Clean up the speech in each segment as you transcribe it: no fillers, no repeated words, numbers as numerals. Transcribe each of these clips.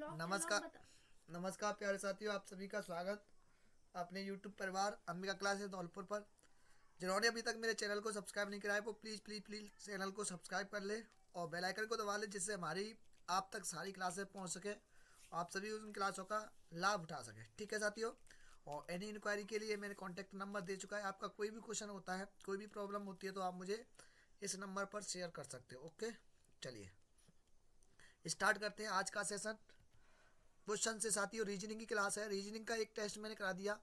नमस्कार। नमस्कार प्यारे साथियों, आप सभी का स्वागत अपने YouTube परिवार अंबिका क्लासेस धौलपुर पर। जिन्होंने अभी तक मेरे चैनल को सब्सक्राइब नहीं कराया वो प्लीज़ प्लीज़ प्लीज़ चैनल को सब्सक्राइब कर ले और बेल आइकन को दबा ले, जिससे हमारी आप तक सारी क्लासेस पहुंच सके, आप सभी उन क्लासों का लाभ उठा सके। ठीक है साथियों, और एनी इंक्वायरी के लिए मैंने कॉन्टैक्ट नंबर दे चुका है। आपका कोई भी क्वेश्चन होता है, कोई भी प्रॉब्लम होती है, तो आप मुझे इस नंबर पर शेयर कर सकते हो। ओके, चलिए स्टार्ट करते हैं आज का सेशन। क्वेश्चन से साथियों, रीजनिंग की क्लास है। रीजनिंग का एक टेस्ट मैंने करा दिया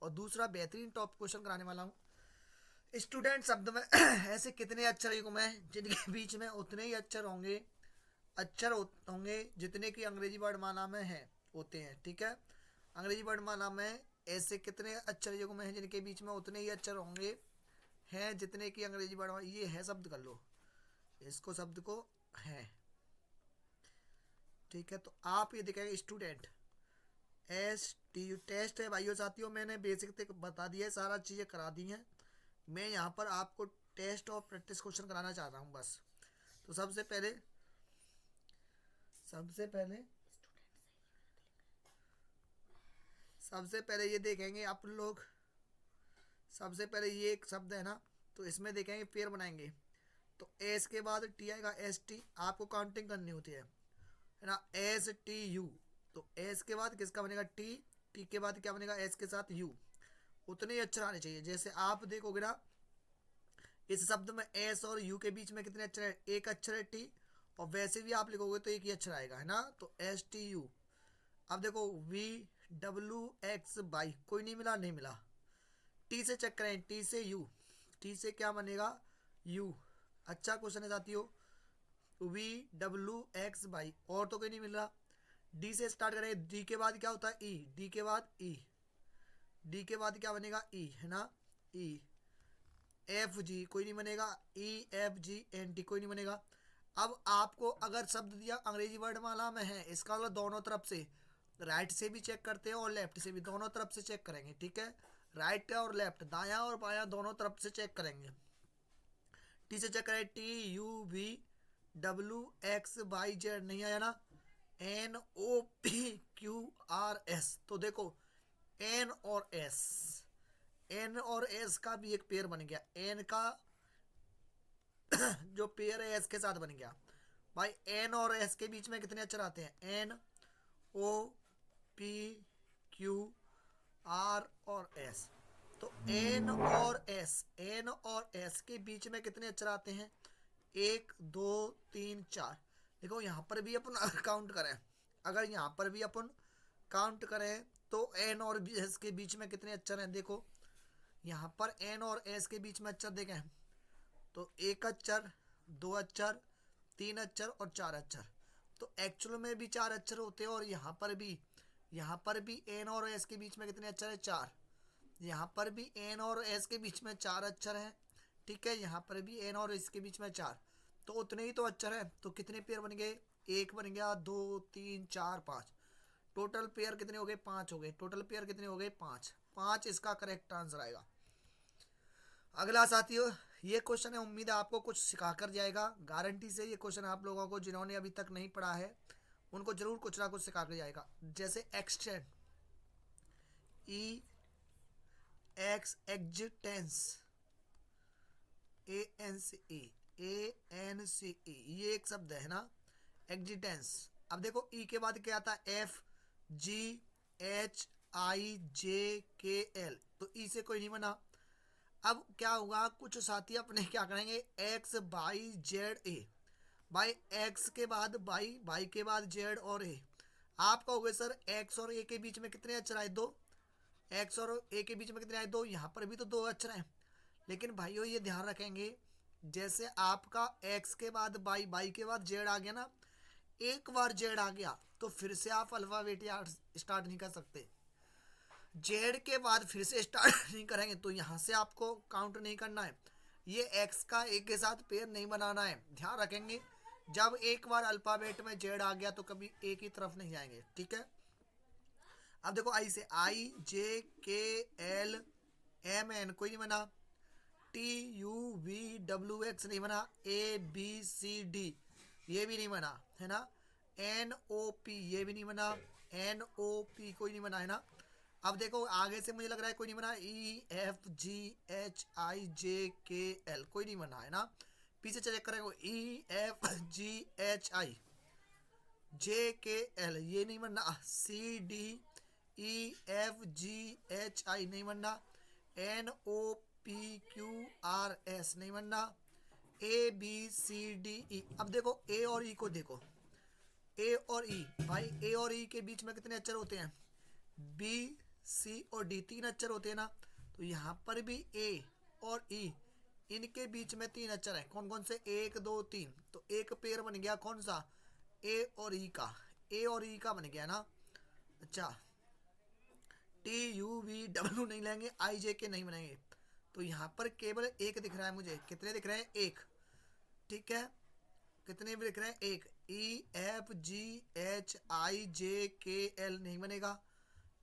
और दूसरा बेहतरीन टॉप क्वेश्चन कराने वाला हूँ। स्टूडेंट शब्द में ऐसे कितने अक्षर युग्म हैं जिनके बीच में उतने ही होंगे जितने की अंग्रेजी वर्णमाला में है होते हैं। ठीक है, अंग्रेजी वर्णमाला में ऐसे कितने अक्षर युग्म हैं जिनके बीच में उतने ही अक्षर होंगे हैं जितने की अंग्रेजी वर्णमाला। ये है शब्द, कर लो इसको, शब्द को है। ठीक है, तो आप ये दिखाएंगे स्टूडेंट, STU टेस्ट है भाइयों साथियों। मैंने बेसिक तक बता दिया है, सारा चीज़ें करा दी हैं। मैं यहाँ पर आपको टेस्ट और प्रैक्टिस क्वेश्चन कराना चाह रहा हूँ बस। तो सबसे पहले ये देखेंगे आप लोग। सबसे पहले ये एक शब्द है ना, तो इसमें देखेंगे पेयर बनाएंगे। तो एस के बाद टी आएगा, ST आपको काउंटिंग करनी होती है ना। STU, तो एस के बाद किसका बनेगा? टी के बाद क्या बनेगा? एस के साथ यू। उतने ही अक्षर आने चाहिए। जैसे आप देखोगे ना, इस शब्द में एस और यू के बीच में कितने अक्षर है? एक अक्षर है टी, और वैसे भी आप लिखोगे तो एक ही अक्षर आएगा, है ना। तो STU। अब देखो VWX बाई, कोई नहीं मिला, नहीं मिला। टी से चेक करें, टी से यू, टी से क्या बनेगा? यू। अच्छा क्वेश्चन है साथियों। VWX बाई, और तो कोई नहीं मिल रहा। डी से स्टार्ट करें, डी के बाद क्या होता है? ई, डी के बाद ई, डी के बाद क्या बनेगा? ई, है ना। ई। FG कोई नहीं बनेगा। EFGNT कोई नहीं बनेगा। अब आपको अगर शब्द दिया अंग्रेजी वर्णमाला में है, इसका मतलब दोनों तरफ से, राइट से भी चेक करते हैं और लेफ्ट से भी, दोनों तरफ से चेक करेंगे। ठीक है, राइट और लेफ्ट, दायां और बायां दोनों तरफ से चेक करेंगे। टी से चेक करें, TUVWXYZ, नहीं आया ना। NOPQRS, तो देखो एन और एस, एन और एस का भी एक पेयर बन गया। एन का जो पेयर है एस के साथ बन गया। भाई एन और एस के बीच में कितने अक्षर आते हैं? NOPQR और एस। तो एन और एस के बीच में कितने अक्षर आते हैं? 1 2 3 4। देखो यहाँ पर भी अपन काउंट करें, अगर यहाँ पर भी अपन काउंट करें तो एन और एस के बीच में कितने अक्षर हैं? देखो यहाँ पर एन और एस के बीच में अक्षर देखें तो 1 अक्षर, 2 अक्षर, 3 अक्षर और 4 अक्षर। तो एक्चुअल में भी 4 अक्षर होते हैं, और यहाँ पर भी एन और एस के बीच में कितने अक्षर है? 4। यहाँ पर भी एन और एस के बीच में 4 अक्षर हैं। ठीक है, यहाँ पर भी एन और एस के बीच में 4, तो उतने ही तो अक्षर है। तो कितने पेयर बन गए? 1 बन गया, 2 3 4 5। टोटल पेयर कितने हो गए? 5 हो गए। टोटल पेयर कितने हो गए? 5। 5 इसका करेक्ट आंसर आएगा। अगला साथियों, ये क्वेश्चन है, उम्मीद है आपको कुछ सिखा कर जाएगा। गारंटी से ये क्वेश्चन आप लोगों को, जिन्होंने अभी तक नहीं पढ़ा है, उनको जरूर कुछ ना कुछ सिखा कर जाएगा। जैसे एक्सटेंड, एग्जिटेंस, ANCE, ये एक शब्द है ना, एग्जिटेंस। अब देखो ई के बाद क्या आता है? FGHIJKL, तो ई से कोई नहीं बना। अब क्या होगा, कुछ साथी अपने क्या करेंगे? XYZA, बाई एक्स के बाद बाई के बाद जेड और ए। आप कहोगे सर एक्स और ए के बीच में कितने अक्षर आए? 2। एक्स और ए के बीच में कितने आए? 2। यहाँ पर भी तो 2 अक्षर हैं। लेकिन भाइयों ये ध्यान रखेंगे, जैसे आपका एक्स के बाद बाई के बाद जेड आ गया ना, एक बार जेड आ गया तो फिर से आप अल्फाबेट स्टार्ट नहीं कर सकते। जेड के बाद फिर से स्टार्ट नहीं करेंगे तो यहाँ से आपको काउंट नहीं करना है। ये एक्स का एक के साथ पेयर नहीं बनाना है, ध्यान रखेंगे। जब एक बार अल्फाबेट में जेड आ गया तो कभी एक ही तरफ नहीं जाएंगे। ठीक है, अब देखो आई से IJKLMN कोई नहीं बना। TUVWX नहीं बना। ABCD ये भी नहीं बना, है ना। NOP ये भी नहीं बना, NOP कोई नहीं बना है ना। अब देखो आगे से मुझे लग रहा है कोई नहीं बना, EFGHIJKL कोई नहीं बना है ना। पीछे चेक करेंगे, EFGHIJKL ये नहीं बनना, CDEFGHI नहीं बनना, NOPQRS नहीं बनना, ABCDE। अब देखो ए और ई को देखो, ए और ई भाई, ए और ई के बीच में कितने अक्षर होते हैं, बी सी और डी, तीन अक्षर होते हैं ना। तो यहाँ पर भी ए और ई इनके बीच में तीन अक्षर है, कौन कौन से, 1 2 3। तो एक पेयर बन गया कौन सा, ए और ई का, ए और ई का बन गया ना। अच्छा TUVW नहीं लेंगे, IJK नहीं बनेंगे। तो यहाँ पर केवल एक दिख रहा है मुझे, कितने दिख रहे हैं, एक, ठीक है, कितने भी दिख रहे हैं, एक। EFGHIJKL नहीं बनेगा,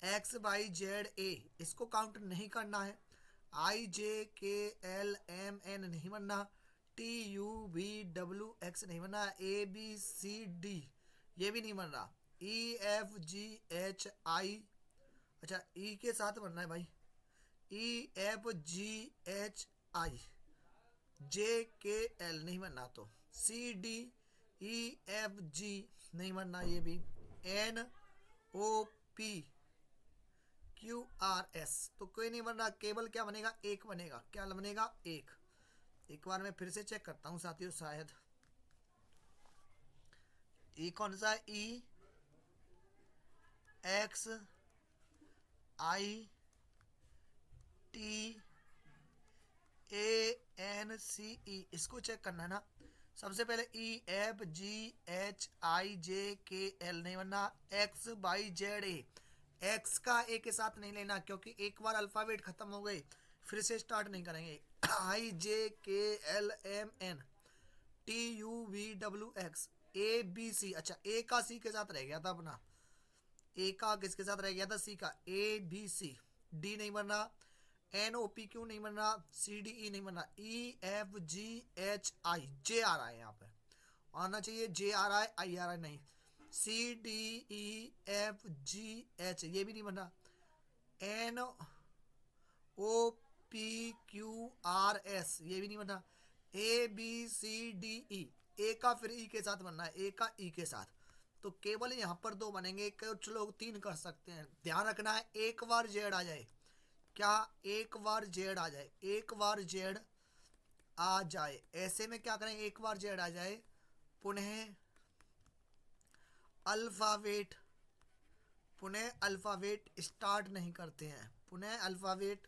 XYZA इसको काउंट नहीं करना है, IJKLMN नहीं बनना, TUVWX नहीं बनना, ABCD ये भी नहीं बन रहा, EFGHI, अच्छा ई के साथ बनना है भाई, EFGHIJKL नहीं बनना, तो CDEFG नहीं बनना, ये भी NOPQRS तो कोई नहीं बन रहा, केवल क्या बनेगा, एक बनेगा, क्या बनेगा, एक बार मैं फिर से चेक करता हूँ साथियों, शायद ई कौन सा है, EXITANCE इसको चेक करना है ना। सबसे पहले EFGHIJKL नहीं बनना, XYZA एक्स का ए के साथ नहीं लेना, क्योंकि एक बार अल्फाबेट खत्म हो गए फिर से स्टार्ट नहीं करेंगे। IJKLMN TUVWX ABC, अच्छा ए का सी के साथ रह गया था अपना, ए का किसके साथ रह गया था, सी का, ABC डी नहीं बनना, NOPQ नहीं बनना, CDE नहीं बनना, EFGHI जे आ रहा है यहाँ पे, आना चाहिए जे आ रहा है, आई आ रहा है नहीं, CDEFGH ये भी नहीं बनना, NOPQRS ये भी नहीं बनना, ABCDE ए का फिर ई के साथ बनना है, ए का ई के साथ। तो केवल यहाँ पर दो बनेंगे, कुछ लोग तीन कर सकते हैं। ध्यान रखना है एक बार जेड आ जाए, क्या एक बार जेड आ जाए, एक बार जेड आ जाए, ऐसे में क्या करें, एक बार जेड आ जाए पुनः अल्फाबेट स्टार्ट नहीं करते हैं, पुनः अल्फाबेट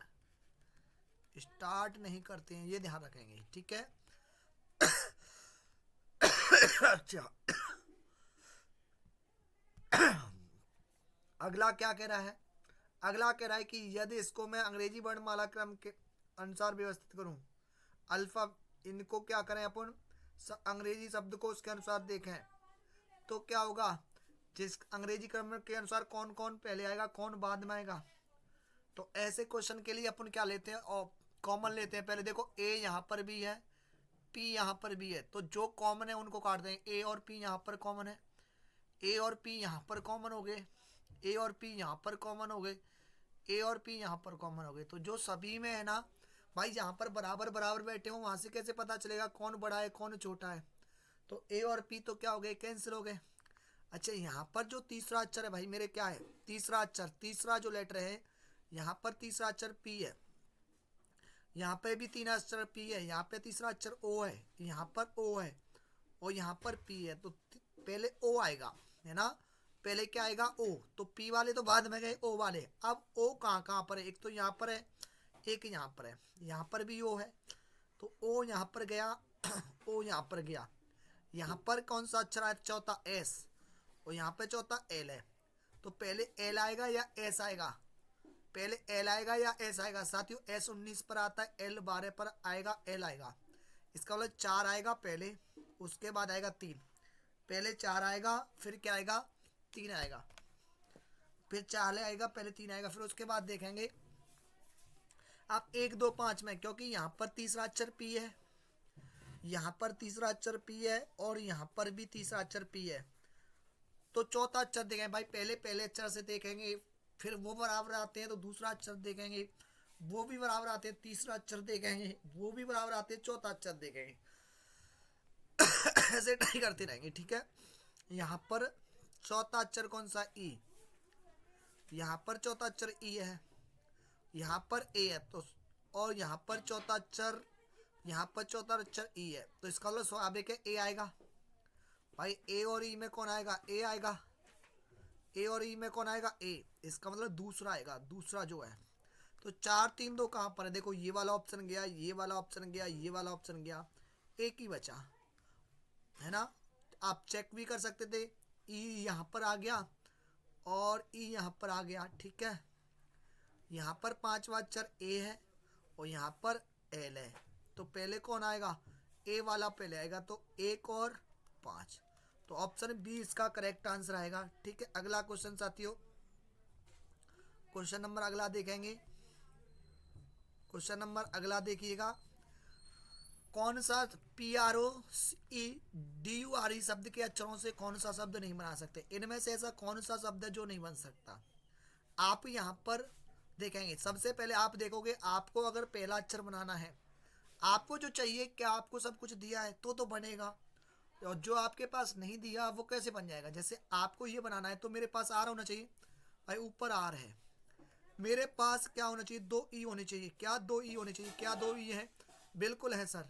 स्टार्ट नहीं करते हैं, ये ध्यान रखेंगे, ठीक है। अच्छा अगला क्या कह रहा है, अगला कह रहा है कि यदि इसको मैं अंग्रेजी वर्णमाला क्रम के अनुसार व्यवस्थित करूं, अल्फा, इनको क्या करें अपन, अंग्रेजी शब्द को उसके अनुसार देखें, तो क्या होगा, जिस अंग्रेजी क्रम के अनुसार कौन कौन पहले आएगा, कौन बाद में आएगा। तो ऐसे क्वेश्चन के लिए अपन क्या लेते हैं, और कॉमन लेते हैं। पहले देखो ए यहाँ पर भी है, पी यहाँ पर भी है, तो जो कॉमन है उनको काट दें, ए और पी यहाँ पर कॉमन है, ए और पी यहाँ पर कॉमन हो गए, ए और पी यहाँ पर कॉमन हो गए, ए और पी यहाँ पर कॉमन हो गए। तो जो सभी में है ना भाई, जहाँ पर बराबर बराबर बैठे हो वहां से कैसे पता चलेगा कौन बड़ा है कौन छोटा है। तो ए और पी तो क्या हो गए, कैंसिल हो गए। अच्छा यहाँ पर जो तीसरा अक्षर है भाई मेरे, क्या है तीसरा अक्षर, तीसरा जो लेटर है यहाँ पर तीसरा अक्षर पी है, यहाँ पे भी तीन अक्षर पी है, यहाँ पे तीसरा अक्षर ओ है, यहाँ पर ओ है और यहाँ पर पी है। तो पहले ओ आएगा है ना, पहले क्या आएगा ओ, तो पी वाले तो बाद में गए, ओ वाले। अब ओ कहाँ कहाँ पर है, एक तो यहाँ पर है, एक यहाँ पर है, यहाँ पर भी ओ है, तो ओ यहाँ पर गया ओ यहाँ पर गया, यहाँ पर कौन सा अक्षर है, चौथा एस, और यहाँ पे चौथा एल है। तो पहले एल आएगा या एस आएगा, पहले एल आएगा या एस आएगा। साथियों एस 19 पर आता है, एल 12 पर आएगा, एल आएगा। इसका मतलब 4 आएगा पहले, उसके बाद आएगा 3, पहले 4 आएगा फिर क्या आएगा 3 आएगा, फिर 4 आएगा पहले 3 आएगा, फिर उसके बाद देखेंगे आप 1 2 5 में, क्योंकि यहाँ पर तीसरा अक्षर पी है, यहाँ पर तीसरा अक्षर पी है और यहाँ पर भी तीसरा अक्षर पी है। तो चौथा अक्षर देखेंगे भाई, पहले पहले अक्षर से देखेंगे, फिर वो बराबर आते हैं तो दूसरा अक्षर देखेंगे, वो भी बराबर आते हैं, तीसरा अक्षर देखेंगे, वो भी बराबर आते हैं, चौथा अक्षर देखेंगे। ऐसे ट्राई करते रहेंगे, ठीक है। यहाँ पर चौथा अक्षर कौन सा, ई। यहाँ पर चौथा अक्षर ई है, यहाँ पर ए है, तो और यहाँ पर चौथा अक्षर, यहाँ पर चौथा अक्षर ई है, तो इसका मतलब स्वाभाविक है ए आएगा भाई। ए और ई में कौन आएगा, ए आएगा। ए और ई में कौन आएगा, ए। इसका मतलब दूसरा आएगा, दूसरा जो है। तो 4 3 2 कहाँ पर है, देखो ये वाला ऑप्शन गया, ये वाला ऑप्शन गया, ये वाला ऑप्शन गया, एक ही बचा है ना। आप चेक भी कर सकते थे, ई यहाँ पर आ गया और ई यहाँ पर आ गया, ठीक है। यहाँ पर पांचवा अक्षर ए है और यहाँ पर एल है, तो पहले कौन आएगा, ए वाला पहले आएगा, तो 1 और 5, तो ऑप्शन बी इसका करेक्ट आंसर आएगा, ठीक है। अगला क्वेश्चन साथियों, क्वेश्चन नंबर अगला देखेंगे। क्वेश्चन नंबर अगला देखिएगा, कौन सा PROCEDURE शब्द के अक्षरों से कौन सा शब्द नहीं बना सकते, इनमें से ऐसा कौन सा शब्द है जो नहीं बन सकता। आप यहाँ पर देखेंगे, सबसे पहले आप देखोगे, आपको अगर पहला अक्षर बनाना है, आपको जो चाहिए, क्या आपको सब कुछ दिया है तो बनेगा, और जो आपके पास नहीं दिया वो कैसे बन जाएगा। जैसे आपको ये बनाना है तो मेरे पास आर होना चाहिए भाई, ऊपर आर है, मेरे पास क्या होना चाहिए, 2 ई होने चाहिए, क्या 2 ई होने चाहिए, क्या 2 ई है, बिल्कुल है सर।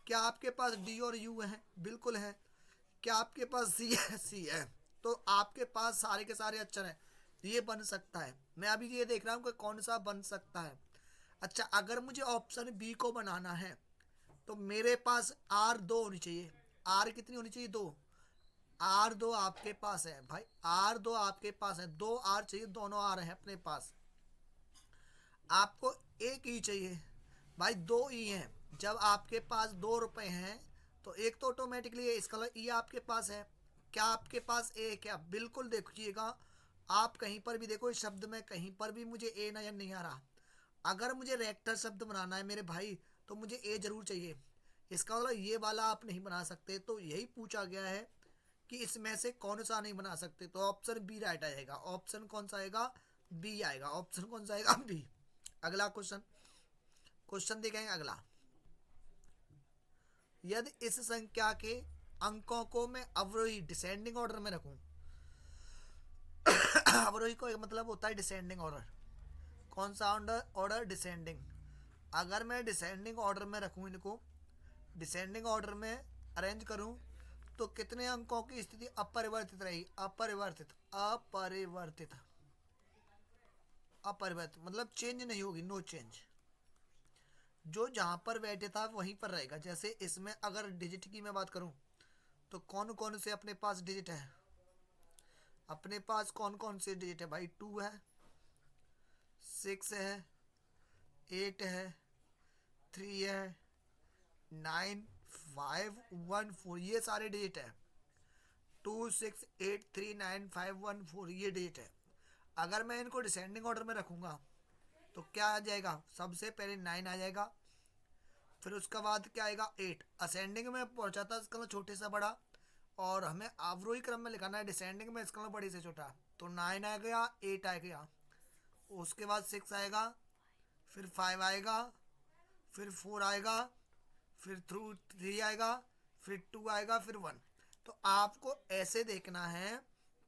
क्या आपके पास डी और यू है, बिल्कुल है। क्या आपके पास सी है, सी है, तो आपके पास सारे के सारे अक्षर हैं, ये बन सकता है। मैं अभी ये देख रहा हूँ कि कौन सा बन सकता है। अच्छा, अगर मुझे ऑप्शन बी को बनाना है तो मेरे पास आर 2 होनी चाहिए, आर कितनी होनी चाहिए, 2, आर 2 आपके पास है भाई, आर 2 आपके पास है, 2 आर चाहिए, दोनों आर है अपने पास। आपको एक ई चाहिए भाई, 2 ई हैं, जब आपके पास 2 रुपए हैं तो एक तो ऑटोमेटिकली इसका ई आपके पास है। क्या आपके पास ए, क्या, बिल्कुल देखिएगा, आप कहीं पर भी देखो इस शब्द में कहीं पर भी मुझे ए नजर नहीं आ रहा। अगर मुझे रेक्टर शब्द बनाना है मेरे भाई तो मुझे ए जरूर चाहिए, इसका मतलब ये वाला आप नहीं बना सकते। तो यही पूछा गया है कि इसमें से कौन सा नहीं बना सकते, तो ऑप्शन बी राइट आएगा। ऑप्शन कौन सा आएगा, बी आएगा। ऑप्शन कौन सा आएगा, बी। अगला क्वेश्चन, क्वेश्चन देखेंगे अगला, यदि इस संख्या के अंकों को मैं अवरोही डिसेंडिंग ऑर्डर में रखूं, अवरोही को एक मतलब होता है डिसेंडिंग ऑर्डर, कौन सा ऑर्डर, डिसेंडिंग। अगर मैं डिसेंडिंग ऑर्डर में रखूं, इनको डिसेंडिंग ऑर्डर में अरेंज करूं, तो कितने अंकों की स्थिति अपरिवर्तित रहेगी, अपरिवर्तित, अपरिवर्तित, अपरिवर्तित मतलब चेंज नहीं होगी, नो चेंज। जो जहां पर बैठे था वहीं पर रहेगा। जैसे इसमें अगर डिजिट की मैं बात करूं तो कौन कौन से अपने पास डिजिट है, अपने पास कौन कौन से डिजिट है भाई, 2 है, 6 है, 8 है, 3 है, 9 5 1 4, ये सारे डिजिट है। 2 6 8 3 9 5 1 4 ये डिजिट है। अगर मैं इनको डिसेंडिंग ऑर्डर में रखूंगा तो क्या आ जाएगा, सबसे पहले 9 आ जाएगा, फिर उसका बाद क्या आएगा, 8। असेंडिंग में पहुंचा था इसका मतलब छोटे से बड़ा, और हमें अवरोही क्रम में लिखाना है डिसेंडिंग में, इसका मतलब बड़ी से छोटा। तो 9 आ गया, 8 आ गया, उसके बाद 6 आएगा, फिर 5 आएगा, फिर 4 आएगा, फिर 3 आएगा, फिर 2 आएगा, फिर 1। तो आपको ऐसे देखना है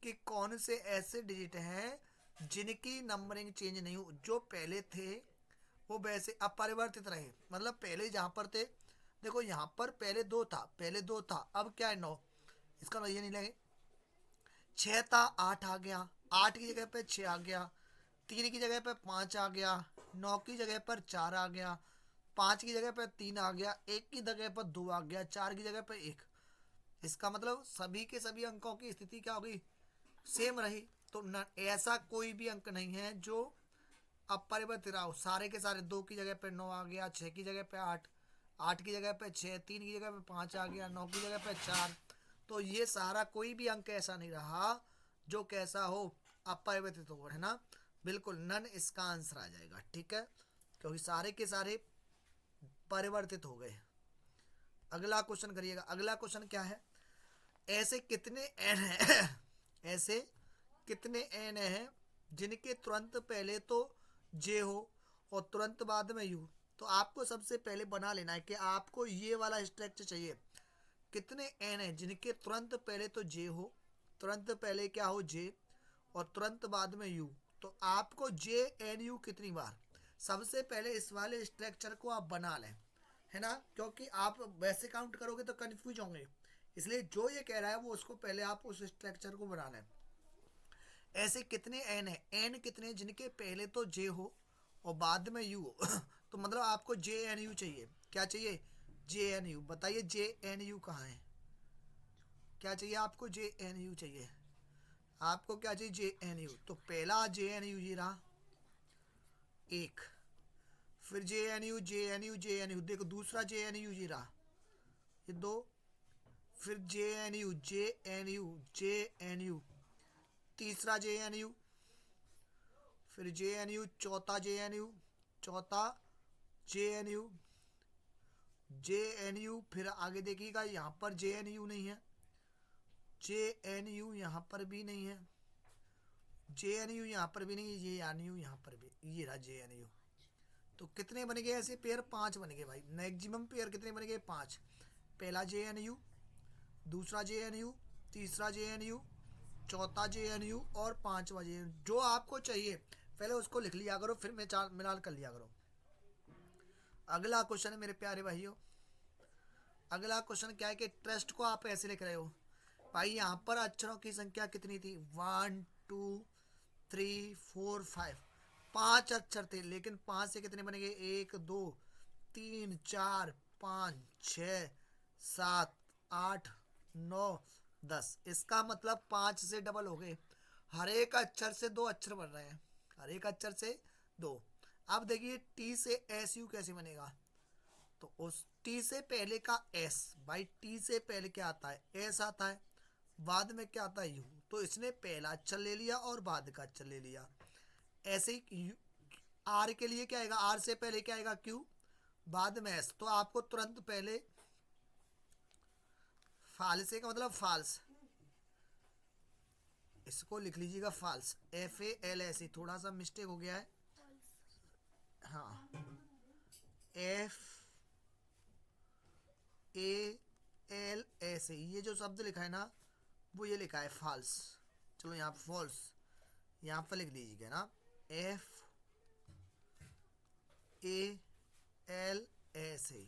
कि कौन से ऐसे डिजिट हैं जिनकी नंबरिंग चेंज नहीं हो, जो पहले थे वो वैसे अपरिवर्तित रहे, मतलब पहले जहां पर थे, देखो यहाँ पर पहले 2 था, पहले 2 था, अब क्या है 9, इसका मतलब ये नहीं लगे। 6 था, 8 आ गया, 8 की जगह पे 6 आ गया, 3 की जगह पे 5 आ गया, 9 की जगह पर 4 आ गया, 5 की जगह पर 3 आ गया, 1 की जगह पर 2 आ गया, 4 की जगह पर 1। इसका मतलब सभी के सभी अंकों की स्थिति क्या होगी, सेम रही। तो न ऐसा कोई भी अंक नहीं है जो अपरिवर्तित रहा हो, सारे के सारे। 2 की जगह पे 9 आ गया, 6 की जगह पे 8, 8 की जगह पे 6, 3 की जगह पे 5 आ गया, 9 की जगह पे 4। तो ये सारा कोई भी अंक ऐसा नहीं रहा जो कैसा हो, अपरिवर्तित हो, है ना। बिल्कुल नन इसका आंसर आ जाएगा, ठीक है, क्योंकि सारे के सारे परिवर्तित हो गए। अगला क्वेश्चन करिएगा। अगला क्वेश्चन क्या है, ऐसे कितने एन है ऐसे कितने एन हैं जिनके तुरंत पहले तो जे हो और तुरंत बाद में यू। तो आपको सबसे पहले बना लेना है कि आपको ये वाला स्ट्रक्चर चाहिए। कितने एन है जिनके तुरंत पहले तो जे हो, तुरंत पहले क्या हो जे, और तुरंत बाद में यू। तो आपको जे एन यू कितनी बार, सबसे पहले इस वाले स्ट्रक्चर को आप बना लें, है ना, क्योंकि आप वैसे काउंट करोगे तो कंफ्यूज होंगे। इसलिए जो ये कह रहा है वो उसको पहले आप उस स्ट्रक्चर को बना लें। ऐसे कितने एन है, एन कितने जिनके पहले तो जे हो और बाद में यू हो तो मतलब आपको जे एन यू चाहिए। क्या चाहिए? J N U. बताइए जे एन यू कहाँ है? क्या चाहिए आपको? जे एन यू चाहिए। आपको क्या चाहिए? J N U. तो पहला जे एन यू ये रहा एक, फिर J N U J N U J N U, देखो दूसरा जे एन यू ये रहा ये दो, फिर J N U J N U J N U, तीसरा जे एन यू, फिर जे एन यू, चौथा जे एन यू, चौथा J N U J N U, फिर आगे देखिएगा यहाँ पर जे एन यू नहीं है, जे एन यू यहाँ पर भी नहीं है, जे एन यू यहाँ पर भी नहीं है, जे एन यू यहाँ पर भी, ये रहा जे एन यू। तो कितने बन गए ऐसे पेयर? 5 बन गए भाई। मैक्सिमम पेयर कितने बन गए? 5। पहला जे एन यू, दूसरा जे एन यू, तीसरा जे एन यू, चौथा जे एन यू और पांचवा जे एन यू। जो आपको चाहिए पहले उसको लिख लिया करो, फिर मैं चार मिलाल कर लिया करो। अगला क्वेश्चन है मेरे प्यारे भाइयों, अगला क्वेश्चन क्या है कि ट्रस्ट को आप ऐसे लिख रहे हो भाई। यहाँ पर अक्षरों की संख्या कितनी थी? 1 2 3 4 5, 5 अक्षर थे, लेकिन 5 से कितने बनेंगे? 1 2 3 4 5 6 7 8 9 10। इसका मतलब 5 से डबल हो गए। हर एक अक्षर से 2 अक्षर बन रहे हैं, हर एक अक्षर से 2। अब देखिए टी से एस यू कैसे बनेगा। तो उस टी से पहले का एस, भाई टी से पहले क्या आता है? एस आता है, बाद में क्या आता है? यू। तो इसने पहला अक्षर ले लिया और बाद का अक्षर ले लिया। ऐसे ही आर के लिए क्या आएगा? आर से पहले क्या आएगा? क्यू, बाद में एस। तो आपको तुरंत पहले फालसे का मतलब फाल्स, इसको लिख लीजिएगा false, F A L S. थोड़ा सा मिस्टेक हो गया है, हाँ, एफ ए एल एस। ये जो शब्द लिखा है ना वो ये लिखा है फाल्स। चलो यहाँ फॉल्स, यहाँ पर लिख लीजिएगा ना, F A L S A,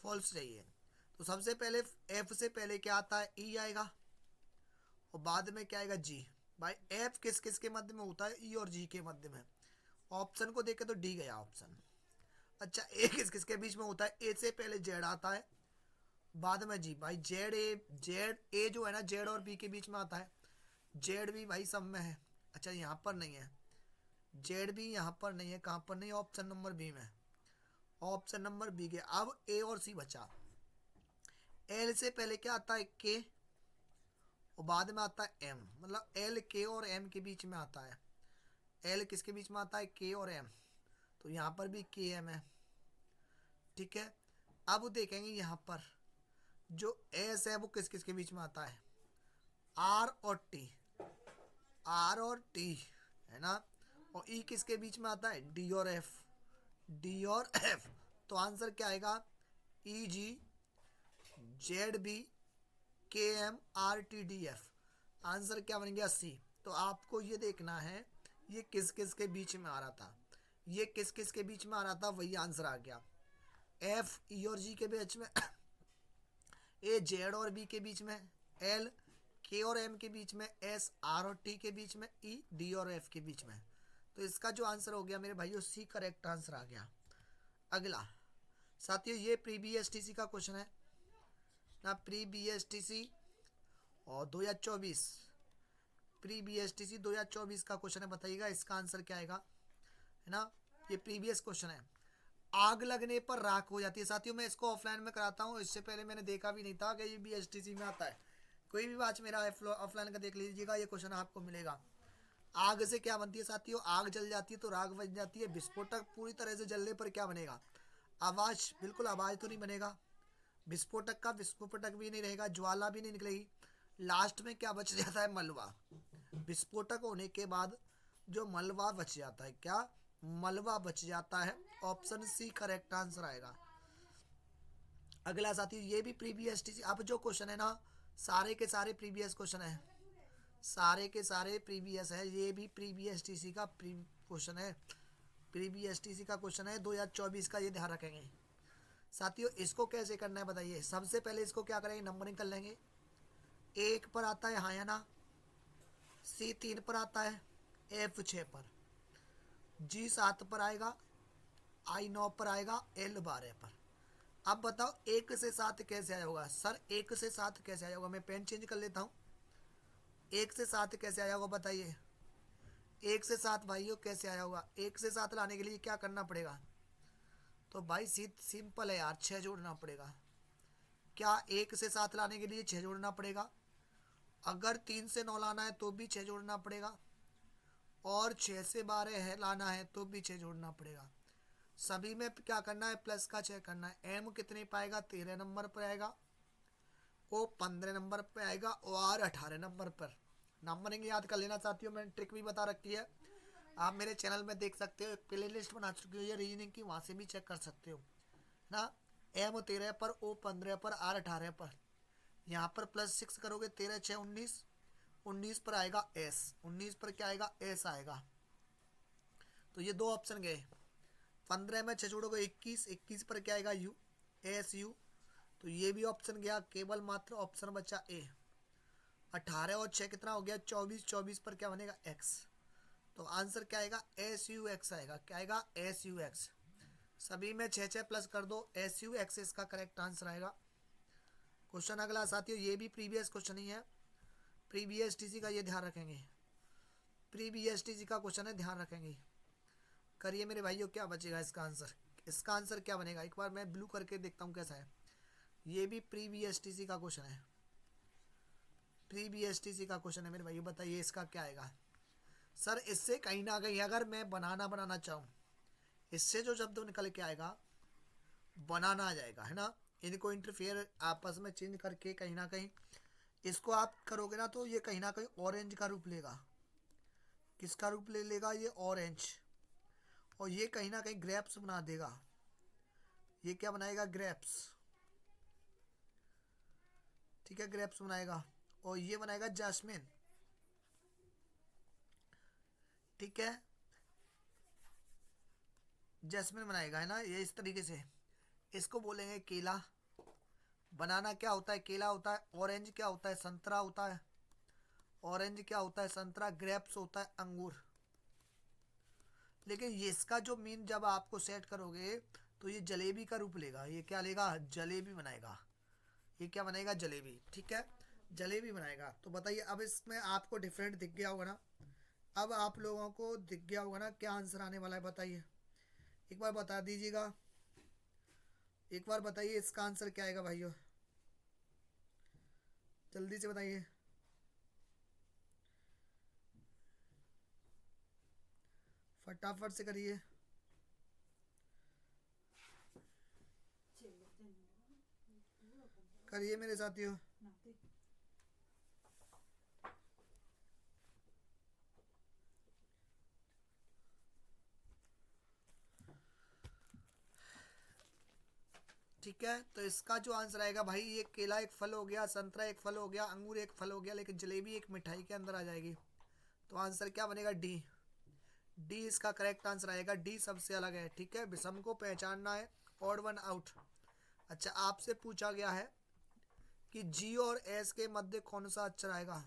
false चाहिए। तो सबसे पहले एफ से पहले क्या आता है? ई आएगा और बाद में क्या आएगा? जी। भाई एफ किस किस के मध्य में होता है? ई और जी के मध्य में। ऑप्शन को देखे तो डी गया ऑप्शन। अच्छा ए किस किस के बीच में होता है? ए से पहले जेड आता है, बाद में जी। भाई जेड ए जो है ना जेड और बी के बीच में आता है, जेड भी भाई सब में है। अच्छा यहाँ पर नहीं है, जेड भी यहाँ पर नहीं है। कहाँ पर नहीं? ऑप्शन नंबर बी में, ऑप्शन नंबर बी के। अब ए और सी बचा। एल से पहले क्या आता है? के, और बाद में आता है एम, मतलब एल के और एम के बीच में आता है। एल किसके बीच में आता है? के और एम। तो यहाँ पर भी के एम है, ठीक है। अब देखेंगे यहाँ पर जो एस है वो किस किस के बीच में आता है? आर और टी, आर और टी, है ना। और ई किसके बीच में आता है? डी और एफ, डी और एफ। तो आंसर क्या आएगा? E G Z B K M R T D F. Answer क्या बन गया? सी। तो आपको ये देखना है ये किस किस के बीच में आ रहा था, ये किस किस के बीच में आ रहा था, वही आंसर आ गया। एफ ई और जी के बीच में, ए जेड और बी के बीच में, एल के और एम के बीच में, एस आर और टी के बीच में, ई डी और एफ के बीच में। तो इसका जो आंसर हो गया मेरे भाइयों सी करेक्ट आंसर आ गया। अगला साथियों ये pre B S T C का क्वेश्चन है ना, pre B S T C और 2024, pre B S T C 2024 का क्वेश्चन है। बताइएगा इसका आंसर क्या आएगा, है ना। ये प्रीवियस क्वेश्चन है। आग लगने पर राख हो जाती है। साथियों मैं इसको ऑफलाइन में कराता हूँ, इससे पहले मैंने देखा भी नहीं था कि ये बी एस टी सी में आता है। कोई भी बात मेरा ऑफलाइन का देख लीजिएगा, ये क्वेश्चन आपको मिलेगा। आग से क्या बनती है साथियों? आग जल जाती है तो राख बन जाती है। विस्फोटक पूरी तरह से जलने पर क्या बनेगा? आवाज, बिल्कुल आवाज तो नहीं बनेगा। विस्फोटक का विस्फोटक भी नहीं रहेगा, ज्वाला भी नहीं निकलेगी, लास्ट में क्या बच जाता है? मलबा। विस्फोटक होने के बाद जो मलबा बच जाता है, क्या मलबा बच जाता है। ऑप्शन सी करेक्ट आंसर आएगा। अगला साथी, ये भी प्रीवियस टीसी, अब जो क्वेश्चन है ना सारे के सारे प्रीवियस क्वेश्चन है, सारे के सारे प्रीवियस है। ये भी प्रीवियस टीसी का क्वेश्चन है, प्रीवियस टीसी का क्वेश्चन है 2024 का, ये ध्यान रखेंगे साथियों। इसको कैसे करना है बताइए। सबसे पहले इसको क्या करेंगे, नंबरिंग कर लेंगे। 1 पर आता है, हाँ या ना। सी 3 पर आता है, एफ 6 पर, जी 7 पर आएगा, आई 9 पर आएगा, एल 12 पर। अब बताओ 1 से 7 कैसे आया होगा? सर 1 से 7 कैसे आया होगा? मैं पेन चेंज कर लेता हूँ। 1 से 7 कैसे आया होगा बताइए। 1 से 7 भाइयों कैसे आया होगा? 1 से 7 लाने के लिए क्या करना पड़ेगा? तो भाई सिंपल है यार, 6 जोड़ना पड़ेगा। क्या 1 से 7 लाने के लिए 6 जोड़ना पड़ेगा? अगर 3 से 9 लाना है तो भी 6 जोड़ना पड़ेगा, और 6 से 12 है लाना है तो भी 6 जोड़ना पड़ेगा। सभी में क्या करना है? प्लस का 6 करना है। एम कितने पाएगा? 13 नंबर पर आएगा, ओ 15 नंबर पर आएगा, और 18 नंबर पर। नंबरिंग याद कर लेना साथियों, मैंने ट्रिक भी बता रखी है, आप मेरे चैनल में देख सकते हो, एक प्ले लिस्ट बना चुकी है रीजनिंग की, वहाँ से भी चेक कर सकते हो ना। एम 13 पर, ओ 15 पर, आर 18 पर। यहाँ पर +6 करोगे, 13 6 19, 19 पर आएगा एस, 19 पर क्या आएगा? एस आएगा। तो ये 2 ऑप्शन गए। 15 में 6 जोड़ोगे 21, 21 पर क्या आएगा? You, S U. तो ये भी ऑप्शन गया, केवल मात्र ऑप्शन बचा ए। 18 और 6 कितना हो गया? 24, 24 पर क्या बनेगा? एक्स। तो आंसर क्या आएगा? एस यू एक्स आएगा। क्या आएगा? S U x. सभी में 6 6 प्लस कर दो, एस यू एक्स इसका करेक्ट आंसर आएगा। क्वेश्चन अगला साथियों, ये भी प्रीवियस क्वेश्चन ही है, प्रीवियस टीसी का, ये ध्यान रखेंगे। प्रीवियस टीसी का क्वेश्चन है, ध्यान रखेंगे। करिए मेरे भाइयों, क्या बचेगा इसका आंसर? इसका आंसर क्या बनेगा? एक बार मैं ब्लू करके देखता हूँ कैसा है। ये भी प्रीवियस टीसी का क्वेश्चन है, प्रीवियस टीसी का क्वेश्चन है मेरे भाइयों। बताइए इसका क्या आएगा? सर इससे कहीं ना कहीं अगर मैं बनाना चाहूँ, इससे जो शब्द निकल के आएगा बनाना आ जाएगा, है ना। इनको इंटरफेयर आपस में चेंज करके कहीं ना कहीं इसको आप करोगे ना, तो ये कहीं ना कहीं ऑरेंज का रूप लेगा। किसका रूप ले लेगा? ये ऑरेंज। और ये कहीं ना कहीं ग्रेप्स बना देगा। ये क्या बनाएगा? ग्रेप्स। ठीक है, ग्रेप्स बनाएगा। और ये बनाएगा जैस्मिन। ठीक है, जैस्मिन बनाएगा, है ना, ये इस तरीके से। इसको बोलेंगे केला। बनाना क्या होता है? केला होता है। ऑरेंज क्या होता है? संतरा होता है। ऑरेंज क्या होता है? संतरा। ग्रेप्स होता है अंगूर। लेकिन ये इसका जो मीन जब आपको सेट करोगे तो ये जलेबी का रूप लेगा। ये क्या लेगा? जलेबी बनाएगा। ये क्या बनाएगा? जलेबी। ठीक है, जलेबी बनाएगा। तो बताइए अब इसमें आपको डिफरेंट दिख गया होगा ना। अब आप लोगों को दिख गया होगा ना क्या आंसर आने वाला है? बताइए एक बार, बता दीजिएगा एक बार, बताइए इसका आंसर क्या आएगा भाइयों, जल्दी से बताइए, फटाफट से करिए। करिए मेरे साथियों। ठीक है, तो इसका जो आंसर आएगा भाई, ये केला एक फल हो गया, संतरा एक फल हो गया, अंगूर एक फल हो गया, लेकिन जलेबी एक मिठाई के अंदर आ जाएगी। तो आंसर क्या बनेगा? डी। डी इसका करेक्ट आंसर आएगा। डी सबसे अलग है। ठीक है, विषम को पहचानना है, ऑड वन आउट। अच्छा, आपसे पूछा गया है कि जी और एस के मध्य कौन सा अक्षर आएगा?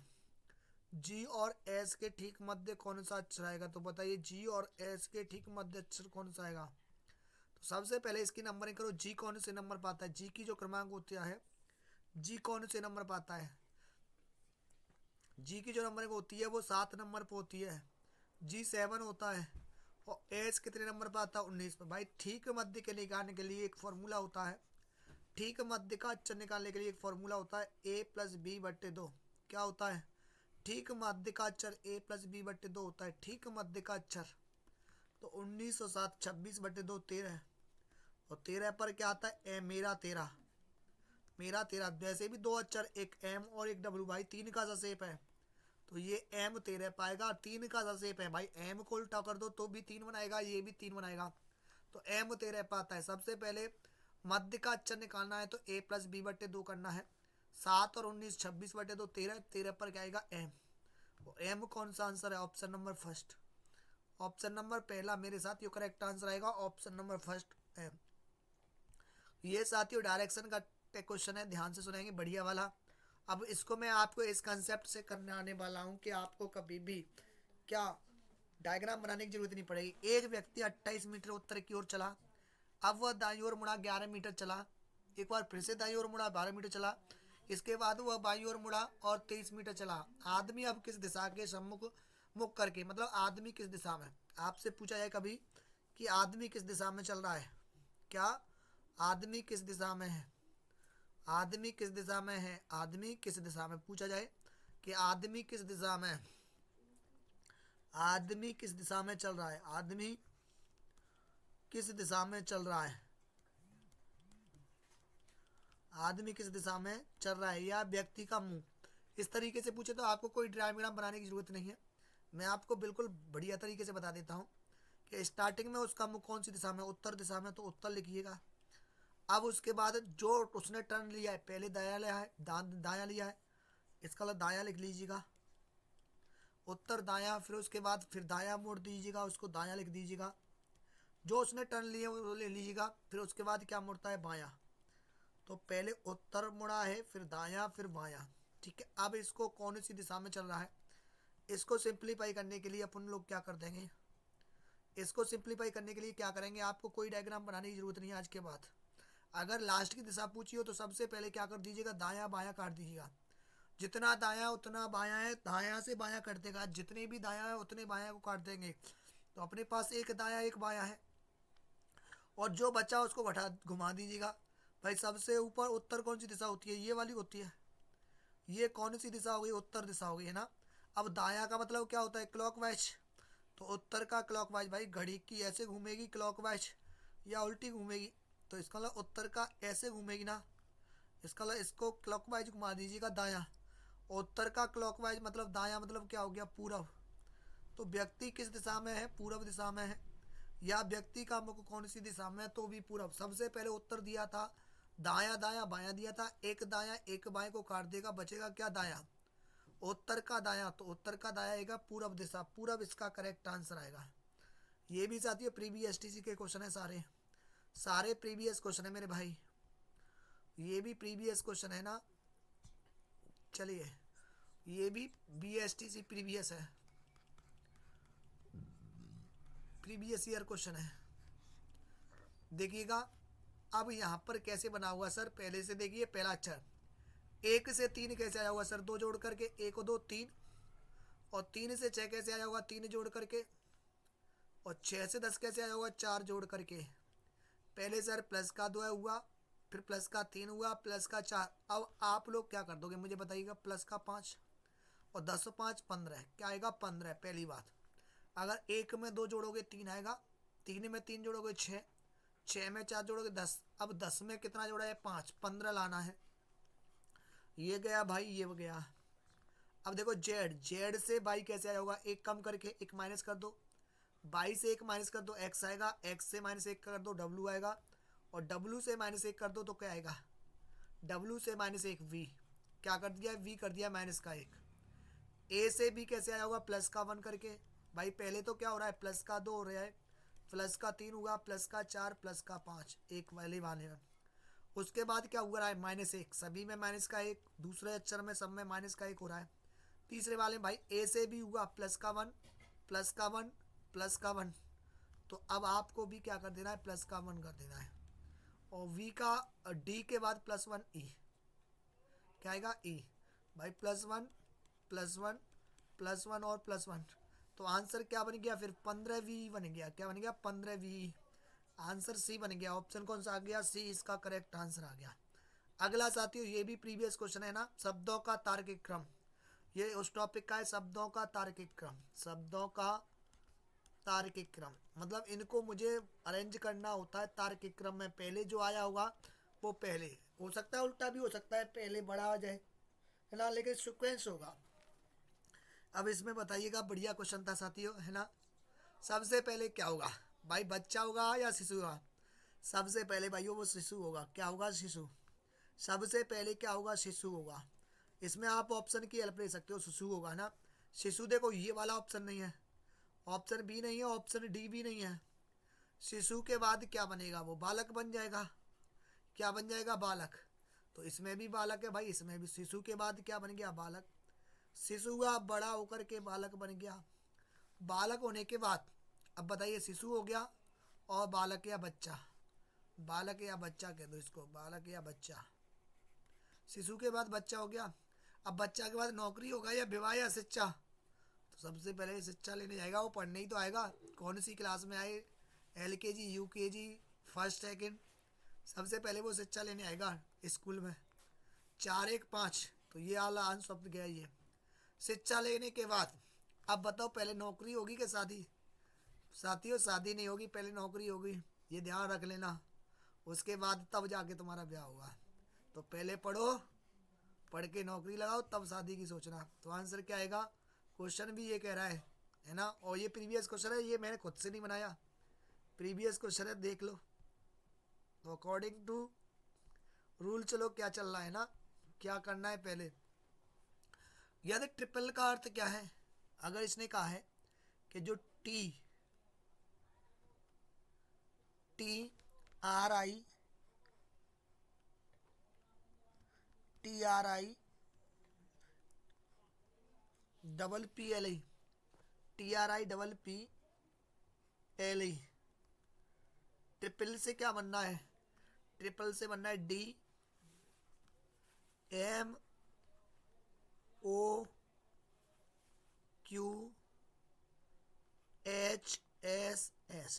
जी और एस के ठीक मध्य कौन सा अक्षर आएगा? तो बताइए जी और एस के ठीक मध्य अक्षर कौन सा आएगा? तो सबसे पहले इसकी नंबरिंग करो। जी कौन से नंबर पाता है? जी की जो क्रमांक होता है, जी कौन से नंबर पाता है? जी की जो नंबरिंग होती है वो 7 नंबर पर होती है। जी 7 होता है। और एस कितने नंबर पर आता है? 19 पर। भाई ठीक मध्य के निकालने के लिए एक फॉर्मूला होता है, ठीक मध्य का अक्षर निकालने के लिए एक फॉर्मूला होता है, a+b/2। क्या होता है? ठीक मध्य का अक्षर a+b/2 होता है, ठीक मध्य का अक्षर। तो 19 और 7 26/2 13। और 13 पर क्या आता है? ए मेरा 13, मेरा तेरा, वैसे भी दो अक्षर, एक एम और एक डब्ल्यू भाई, तीन का सा शेप है, तो ये एम तेरे पाएगा, तीन का सा शेप है भाई, एम को उल्टा कर दो तो भी तीन बनाएगा, ये भी तीन बनाएगा, तो एम तेरे पाता है। सबसे पहले मध्य का अक्षर निकालना है, तो ए प्लस बी बटे दो करना है। 7 और 19 26 बटे दो 13, 13 पर क्या आएगा एम। एम कौन सा आंसर है? Option number first, option number पहला मेरे साथ ये करेक्ट आंसर आएगा, ऑप्शन नंबर फर्स्ट एम। ये साथियों डायरेक्शन का क्वेश्चन है, ध्यान से सुनेंगे, बढ़िया वाला। अब इसको मैं आपको इस कंसेप्ट से करने आने वाला हूँ कि आपको कभी भी क्या डायग्राम बनाने की जरूरत नहीं पड़ेगी। एक व्यक्ति 28 मीटर उत्तर की ओर चला, अब वह दाईं ओर मुड़ा 11 मीटर चला, एक बार फिर से दाईं ओर मुड़ा 12 मीटर चला, इसके बाद वह बाईं ओर मुड़ा और 23 मीटर चला। आदमी अब किस दिशा के सम्मुख मुख करके, मतलब आदमी किस दिशा में, आपसे पूछा जाए कभी कि आदमी किस दिशा में चल रहा है, क्या आदमी किस दिशा में है, आदमी किस दिशा में है, आदमी किस दिशा में पूछा जाए कि आदमी किस दिशा में, आदमी किस दिशा में चल रहा है, आदमी किस दिशा में चल रहा है, आदमी किस दिशा में चल रहा है, या व्यक्ति का मुंह, इस तरीके से पूछे तो आपको कोई डायग्राम बनाने की जरूरत नहीं है। मैं आपको बिल्कुल बढ़िया तरीके से बता देता हूँ कि स्टार्टिंग में उसका मुंह कौन सी दिशा में, उत्तर दिशा में, तो उत्तर लिखिएगा। अब उसके बाद जो उसने टर्न लिया है, पहले दाया लिया है, दाया लिया है, इसका मतलब दाया लिख लीजिएगा, उत्तर दाया, फिर उसके बाद फिर दाया मोड़ दीजिएगा, उसको दाया लिख दीजिएगा। जो उसने टर्न लिए वो ले लीजिएगा, फिर उसके बाद क्या मुड़ता है, बाया, तो पहले उत्तर मुड़ा है, फिर दाया, फिर बाया, ठीक है। अब इसको कौन सी दिशा में चल रहा है, इसको सिंप्लीफाई करने के लिए अपन लोग क्या कर देंगे, इसको सिंप्लीफाई करने के लिए क्या करेंगे, आपको कोई डायग्राम बनाने की जरूरत नहीं है आज के बाद। अगर लास्ट की दिशा पूछी हो तो सबसे पहले क्या कर दीजिएगा, दाया बाया काट दीजिएगा, जितना दाया उतना बाया है, दाया से बाया कर देगा, जितने भी दाया है उतने बाया को काट देंगे, तो अपने पास एक दाया एक बाया है, और जो बचा उसको घटा घुमा दीजिएगा। भाई सबसे ऊपर उत्तर कौन सी दिशा होती है, ये वाली होती है, ये कौन सी दिशा हो गई, उत्तर दिशा हो गई है ना। अब दाया का मतलब क्या होता है, क्लॉकवाइज, तो उत्तर का क्लॉकवाइज, भाई घड़ी की ऐसे घूमेगी क्लॉकवाइज या उल्टी घूमेगी, तो इसका मतलब उत्तर का ऐसे घूमेगी ना, इसका मतलब इसको क्लॉकवाइज घुमा दीजिएगा दाया। उत्तर का क्लॉकवाइज मतलब दाया, मतलब क्या हो गया, पूरब, तो व्यक्ति किस दिशा में है, पूरब दिशा में है, या व्यक्ति का मुख कौन सी दिशा में है, तो भी पूरब। सबसे पहले उत्तर दिया था, दाया दाया बाया दिया था, एक दाया एक बाएं को काट देगा, बचेगा क्या, दाया, उत्तर का दाया, तो उत्तर का दाया आएगा पूरब दिशा, पूरब इसका करेक्ट आंसर आएगा। ये भी साथियों प्रीवियस टीसी के क्वेश्चन है, सारे सारे प्रीवियस क्वेश्चन है मेरे भाई, ये भी प्रीवियस क्वेश्चन है ना। चलिए ये भी BSTC प्रीवियस है, प्रीवियस ईयर क्वेश्चन है, देखिएगा। अब यहाँ पर कैसे बना हुआ सर, पहले से देखिए, पहला अक्षर, एक से तीन कैसे आया हुआ सर, दो जोड़ करके, एक और दो तीन, और तीन से छः कैसे आया हुआ, तीन जोड़ करके, और छः से 10 कैसे आया हुआ, चार जोड़ करके। पहले सर प्लस का दो हुआ, फिर प्लस का तीन हुआ, प्लस का चार। अब आप लोग क्या कर दोगे मुझे बताइएगा, प्लस का 5 और 10 और 5 15, क्या आएगा 15। पहली बात, अगर एक में दो जोड़ोगे तीन आएगा, तीन में तीन जोड़ोगे 6, 6 में चार जोड़ोगे 10, अब 10 में कितना जोड़ा है 5, 15 लाना है, ये गया भाई, ये गया। अब देखो जेड, जेड से बाई कैसे आया होगा, एक कम करके एक माइनस कर दो, बाई से एक माइनस कर दो एक्स आएगा, एक्स से माइनस एक कर दो डब्लू आएगा, और डब्लू से माइनस एक कर दो तो क्या आएगा, डब्लू से माइनस एक वी, क्या कर दिया वी कर दिया माइनस का एक। ए से बी कैसे आया होगा, प्लस का 1 करके, भाई पहले तो क्या हो रहा है, प्लस का 2 हो रहा है, प्लस का 3 हुआ, प्लस का 4, प्लस का 5, एक वाले वाले में। उसके बाद क्या हुआ है, माइनस एक, सभी में माइनस का एक, दूसरे अक्षर में सब में माइनस का एक हो रहा है। तीसरे वाले भाई ए से भी हुआ, प्लस का 1, प्लस का 1, प्लस का 1, तो अब आपको भी क्या कर देना है, प्लस का 1 कर देना है। और वी का डी के बाद +1 ई, क्या आएगा ई, भाई +1 +1 +1 और +1, तो आंसर क्या बन गया फिर 15V बन गया, क्या बन गया 15V, आंसर सी बन गया। ऑप्शन कौन सा आ गया, सी इसका करेक्ट आंसर आ गया। अगला साथियों ये भी प्रीवियस क्वेश्चन है ना, शब्दों का तार्किक क्रम, ये उस टॉपिक का है, शब्दों का तार्किक क्रम, शब्दों का तार्किक क्रम, मतलब इनको मुझे अरेंज करना होता है तार्किक क्रम में, पहले जो आया होगा वो पहले, हो सकता है उल्टा भी हो सकता है, पहले बड़ा आ जाए, है ना, लेकिन सीक्वेंस होगा। अब इसमें बताइएगा, बढ़िया क्वेश्चन था साथियों, है ना। सबसे पहले क्या होगा भाई, बच्चा होगा या शिशु होगा? सबसे पहले भाइयों वो शिशु होगा। क्या होगा? शिशु। सबसे पहले क्या होगा? शिशु होगा। इसमें आप ऑप्शन की हेल्प ले सकते हो, शिशु होगा ना। शिशु देखो ये वाला ऑप्शन नहीं है, ऑप्शन बी नहीं है, ऑप्शन डी भी नहीं है। शिशु के बाद क्या बनेगा? वो बालक बन जाएगा। क्या बन जाएगा? बालक। तो इसमें भी बालक है भाई, इसमें भी। शिशु के बाद क्या बन गया? बालक। शिशु हुआ, बड़ा होकर के बालक बन गया। बालक होने के बाद अब बताइए, शिशु हो गया और बालक या बच्चा। बालक या बच्चा कह दो इसको, बालक या बच्चा। शिशु के बाद बच्चा हो गया। अब बच्चा के बाद नौकरी होगा या विवाह या शिक्षा? तो सबसे पहले शिक्षा लेने जाएगा, वो पढ़ने ही तो आएगा। कौन सी क्लास में आए, LKG, UKG, फर्स्ट सेकंड, सबसे पहले वो शिक्षा लेने आएगा स्कूल में। 4 1 5, तो ये आला आंसर शब्द गया ये। शिक्षा लेने के बाद अब बताओ, पहले नौकरी होगी कि शादी? साथियों शादी नहीं होगी, पहले नौकरी होगी, ये ध्यान रख लेना। उसके बाद तब जाके तुम्हारा ब्याह होगा। तो पहले पढ़ो, पढ़ के नौकरी लगाओ, तब शादी की सोचना। तो आंसर क्या आएगा? क्वेश्चन भी ये कह रहा है ना। और ये प्रीवियस क्वेश्चन है, ये मैंने खुद से नहीं बनाया, प्रीवियस क्वेश्चन है, देख लो। तो अकॉर्डिंग टू रूल चलो, क्या चल रहा है ना, क्या करना है पहले। यदि ट्रिपल का अर्थ क्या है? अगर इसने कहा है कि जो टी टी आर आई TRI double PLI, TRI double PLI, triple से क्या बनना है? ट्रिपल से बनना है DMOQHSS,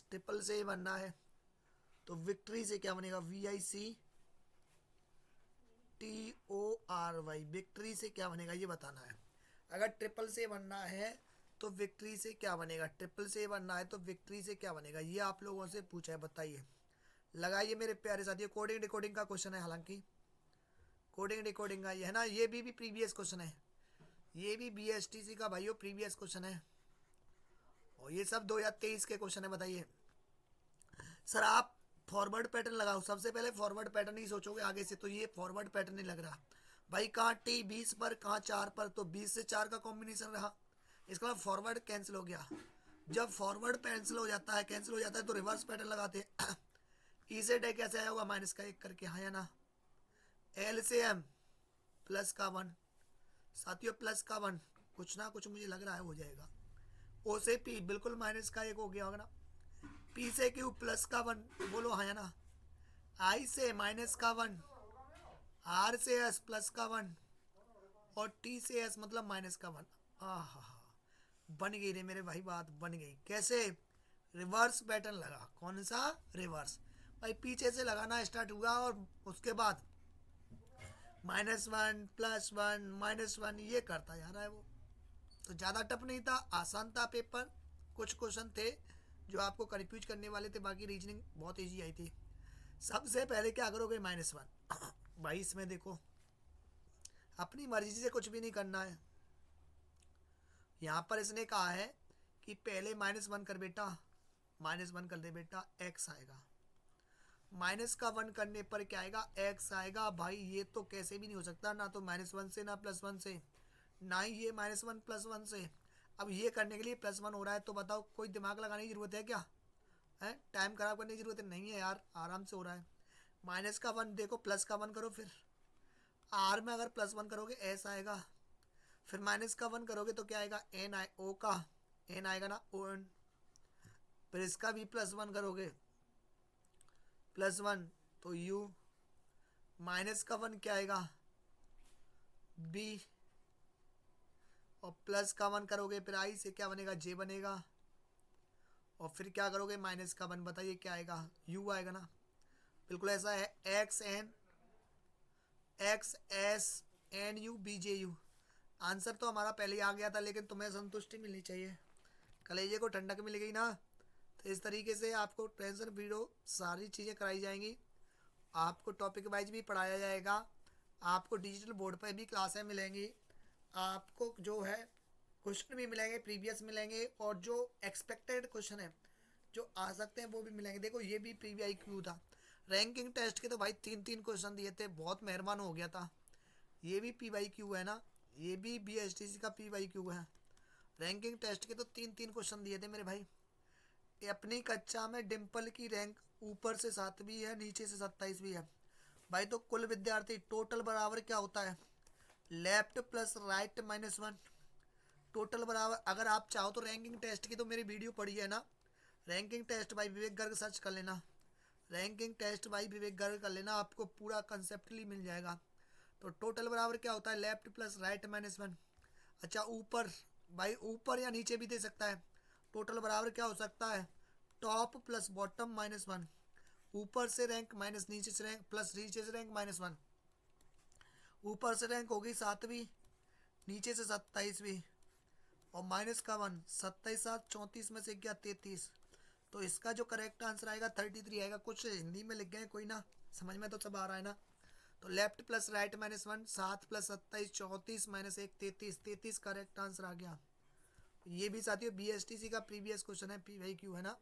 ट्रिपल से ही बनना है। तो विक्ट्री से क्या बनेगा? VICTORY, विक्ट्री से क्या बनेगा ये बताना है। अगर ट्रिपल से बनना है तो विक्ट्री से क्या बनेगा? ट्रिपल से बनना है तो विक्ट्री से क्या बनेगा, ये आप लोगों से पूछा है, बताइए, लगाइए मेरे प्यारे साथियों। कोडिंग डिकोडिंग का क्वेश्चन है, हालांकि कोडिंग डिकोडिंग का ये है ना, ये भी प्रीवियस क्वेश्चन है, ये भी BSTC का भाइयों प्रीवियस क्वेश्चन है। और ये सब 2023 के क्वेश्चन है। बताइए सर, आप फॉरवर्ड पैटर्न लगाओ, सबसे पहले फॉरवर्ड पैटर्न ही सोचोगे आगे से, तो ये फॉरवर्ड पैटर्न नहीं लग रहा भाई। कहाँ T 20 पर, कहाँ 4 पर, तो 20 से 4 का कॉम्बिनेशन रहा, इसका मतलब फॉरवर्ड कैंसिल हो गया। जब फॉरवर्ड कैंसिल हो जाता है, तो रिवर्स पैटर्न लगाते हैं। ई से डे कैसे आया होगा? -1 करके, हाँ या ना। L से M प्लस का 1, साथियों प्लस का 1, कुछ ना कुछ मुझे लग रहा है हो जाएगा। O से P बिल्कुल -1 हो गया होगा ना। P से Q प्लस का 1, बोलो हाँ या ना। I से -1, R से S प्लस का 1, और T से S मतलब -1। हाँ, बन गई रे मेरे भाई, बात बन गई। कैसे? रिवर्स पैटर्न लगा। कौन सा? रिवर्स। भाई पीछे से लगाना स्टार्ट हुआ और उसके बाद -1 +1 -1 ये करता जा रहा है वो। तो ज़्यादा टफ नहीं था, आसान था पेपर। कुछ क्वेश्चन थे जो आपको कंफ्यूज करने वाले थे, बाकी रीजनिंग बहुत इजी आई थी। सबसे पहले क्या करोगे? -1। भाई इसमें देखो, अपनी मर्जी से कुछ भी नहीं करना है। यहाँ पर इसने कहा है कि पहले -1 कर बेटा, -1 कर दे बेटा, x आएगा। -1 करने पर क्या आएगा? x आएगा। भाई ये तो कैसे भी नहीं हो सकता, ना तो -1 से, ना +1 से, ना ही ये -1 +1 से। अब ये करने के लिए +1 हो रहा है, तो बताओ कोई दिमाग लगाने की जरूरत है क्या? है टाइम खराब करने की जरूरत नहीं है यार, आराम से हो रहा है। -1 देखो, +1 करो, फिर R में अगर +1 करोगे S आएगा, फिर -1 करोगे तो क्या आएगा? O का N आएगा ना, ON। फिर इसका भी +1 करोगे, +1 तो U, -1 क्या आएगा? B, और +1 करोगे फिर I से क्या बनेगा? J बनेगा। और फिर क्या करोगे? -1, बताइए क्या आएगा? U आएगा ना। बिल्कुल ऐसा है, XNU BJU। आंसर तो हमारा पहले ही आ गया था, लेकिन तुम्हें संतुष्टि मिलनी चाहिए, कलेजे को ठंडक मिल गई ना। तो इस तरीके से आपको टेंशन फ्री रहो, सारी चीज़ें कराई जाएंगी। आपको टॉपिक वाइज भी पढ़ाया जाएगा, आपको डिजिटल बोर्ड पर भी क्लासें मिलेंगी, आपको जो है क्वेश्चन भी मिलेंगे, प्रीवियस मिलेंगे, और जो एक्सपेक्टेड क्वेश्चन है जो आ सकते हैं वो भी मिलेंगे। देखो ये भी प्रीवियस क्यू था, रैंकिंग टेस्ट के तो भाई 3-3 क्वेश्चन दिए थे, बहुत मेहरबान हो गया था। ये भी PYQ है ना, ये भी BSTC का PYQ है। रैंकिंग टेस्ट के तो 3-3 क्वेश्चन दिए थे मेरे भाई। ये अपनी कक्षा में डिम्पल की रैंक ऊपर से 7 भी है, नीचे से 27 भी है भाई। तो कुल विद्यार्थी टोटल बराबर क्या होता है, लेफ्ट प्लस राइट -1, टोटल बराबर। अगर आप चाहो तो रैंकिंग टेस्ट की तो मेरी वीडियो पड़ी है ना, ranking test by Vivek Garg search कर लेना, ranking test by Vivek Garg कर लेना, आपको पूरा कंसेप्टली मिल जाएगा। तो टोटल बराबर क्या होता है, लेफ्ट प्लस राइट -1। अच्छा ऊपर, भाई ऊपर या नीचे भी दे सकता है। टोटल बराबर क्या हो सकता है, टॉप प्लस बॉटम -1, ऊपर से रैंक माइनस नीचे से रैंक प्लस नीचे से रैंक -1। ऊपर से रैंक होगी 7वीं, नीचे से 27वीं, और -1, 27 7 34 में से क्या 33। तो इसका जो करेक्ट आंसर आएगा 33 आएगा। कुछ हिंदी में लिख गए कोई ना, समझ में तो सब आ रहा है ना। तो left plus right -1, 7 plus 27 34 -1 33, 33 correct answer आ गया। ये भी साथियों BSTC का प्रीवियस क्वेश्चन है, PYQ है ना।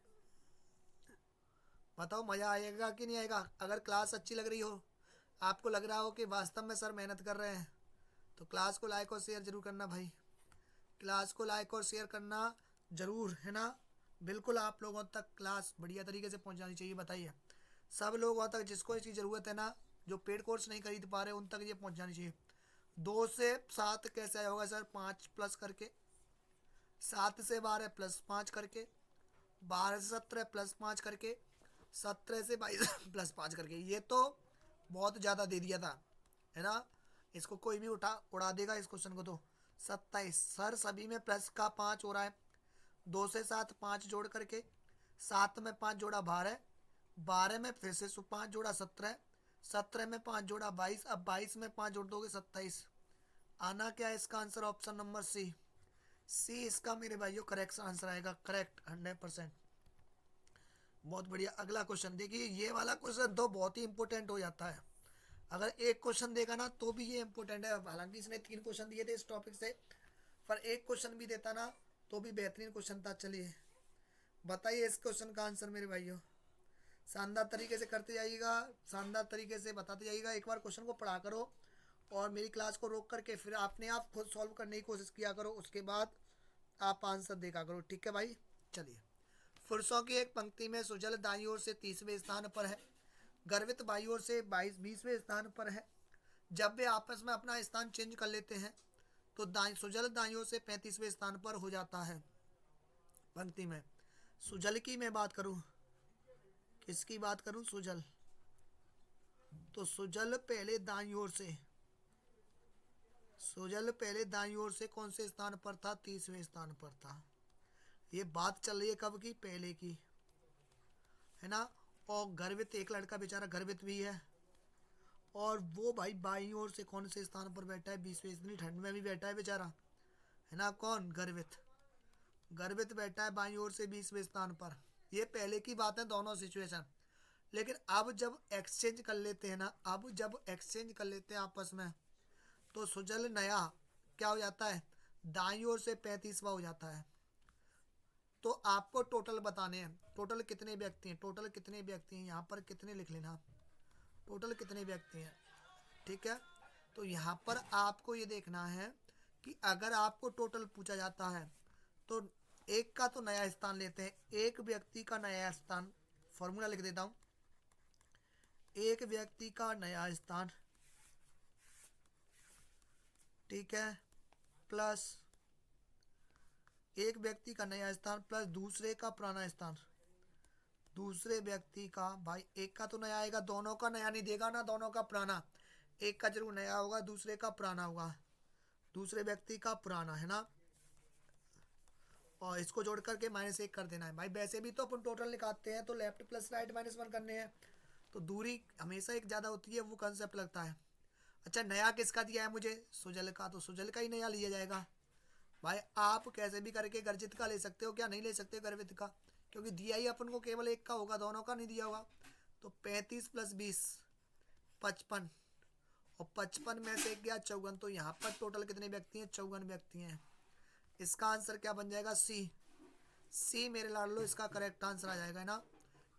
बताओ मज़ा आएगा कि नहीं आएगा। अगर क्लास अच्छी लग रही हो, आपको लग रहा हो कि वास्तव में सर मेहनत कर रहे हैं, तो क्लास को लाइक और शेयर जरूर करना भाई, क्लास को लाइक और शेयर करना जरूर है ना। बिल्कुल आप लोगों तक क्लास बढ़िया तरीके से पहुंचानी चाहिए। बताइए सब लोगों तक जिसको इसकी ज़रूरत है ना, जो पेड कोर्स नहीं खरीद पा रहे उन तक ये पहुंचानी चाहिए। 2 से 7 कैसे आया होगा सर, 5 प्लस करके, 7 से 12 प्लस 5 करके, 12 से 17 प्लस 5 करके, 17 से 22 प्लस 5 करके। ये तो बहुत ज़्यादा दे दिया था है ना, इसको कोई भी उड़ा देगा इस क्वेश्चन को। तो 27 सर सभी में प्लस का 5 हो रहा है। 2 से 7 5 जोड़ करके, 7 में 5 जोड़ा 12, 12 में फिर से 5 जोड़ा 17, 17 में 5 जोड़ा 22, अब 22 में 5 जोड़ दोगे 27। आना क्या है इसका आंसर, ऑप्शन नंबर सी इसका मेरे भाइयों करेक्ट आंसर आएगा, करेक्ट 100%। बहुत बढ़िया। अगला क्वेश्चन देखिए, ये वाला क्वेश्चन तो बहुत ही इंपॉर्टेंट हो जाता है। अगर एक क्वेश्चन देगा ना तो भी ये इंपॉर्टेंट है, हालांकि इसने 3 क्वेश्चन दिए थे इस टॉपिक से, पर एक क्वेश्चन भी देता ना तो भी बेहतरीन क्वेश्चन था। चलिए बताइए इस क्वेश्चन का आंसर मेरे भाइयों, शानदार तरीके से करते जाइएगा, शानदार तरीके से बताते जाइएगा। एक बार क्वेश्चन को पढ़ा करो और मेरी क्लास को रोक करके फिर आपने आप खुद सॉल्व करने की कोशिश किया करो, उसके बाद आप आंसर देखा करो, ठीक है भाई। चलिए, पुरुषों की एक पंक्ति में सुजल दाईं ओर से 30वें स्थान पर है, गर्वित बाईं ओर से 20वें स्थान पर है। जब वे आपस में अपना स्थान चेंज कर लेते हैं तो सुजल दाईं ओर से 35वें स्थान पर हो जाता है। पंक्ति में सुजल की मैं बात करूं, किसकी बात करूं, सुजल, तो सुजल पहले दाईं ओर से, सुजल पहले दाईं ओर से कौन से स्थान पर था, 30वें स्थान पर था। ये बात चल रही है कब की, पहले की है ना। और गर्वित, एक लड़का बेचारा गर्वित भी है, और वो भाई बाईं ओर से कौन से स्थान पर बैठा है, 20वें, इतनी ठंड में भी बैठा है बेचारा है ना। कौन, गर्वित, गर्वित बैठा है बाईं ओर से 20वें स्थान पर। ये पहले की बात है दोनों सिचुएशन। लेकिन अब जब एक्सचेंज कर लेते हैं ना, अब जब एक्सचेंज कर लेते हैं आपस में, तो सुजल नया क्या हो जाता है, दाईं ओर से 35वां हो जाता है। तो आपको टोटल बताने हैं, टोटल कितने व्यक्ति हैं, टोटल कितने व्यक्ति हैं, यहाँ पर कितने लिख लेना, टोटल कितने व्यक्ति हैं, ठीक है। तो यहाँ पर आपको ये देखना है कि अगर आपको टोटल पूछा जाता है तो एक का तो नया स्थान लेते हैं, एक व्यक्ति का नया स्थान, फॉर्मूला लिख देता हूँ, एक व्यक्ति का नया स्थान, ठीक है, प्लस एक व्यक्ति का नया स्थान प्लस दूसरे का पुराना स्थान, दूसरे व्यक्ति का, भाई एक का तो नया आएगा, दोनों का नया नहीं देगा ना, दोनों का पुराना, एक का जरूर नया होगा, दूसरे का पुराना होगा, दूसरे व्यक्ति का पुराना है ना। और इसको जोड़ करके -1 कर देना है भाई। वैसे भी तो अपन टोटल निकालते हैं तो लेफ्ट प्लस राइट -1 करने हैं, तो दूरी हमेशा एक ज़्यादा होती है, वो कंसेप्ट लगता है। अच्छा नया किसका दिया है मुझे, सुजल का, तो सुजल का ही नया लिया जाएगा भाई। आप कैसे भी करके गर्जित का ले सकते हो, क्या नहीं ले सकते गर्वित का, क्योंकि दिया ही अपन को केवल एक का होगा, दोनों का नहीं दिया होगा। तो 35 + 20 55 और 55 में से गया 54, तो यहाँ पर टोटल कितने व्यक्ति हैं? 54 व्यक्ति हैं। इसका आंसर क्या बन जाएगा? सी मेरे लाडलो इसका करेक्ट आंसर आ जाएगा ना।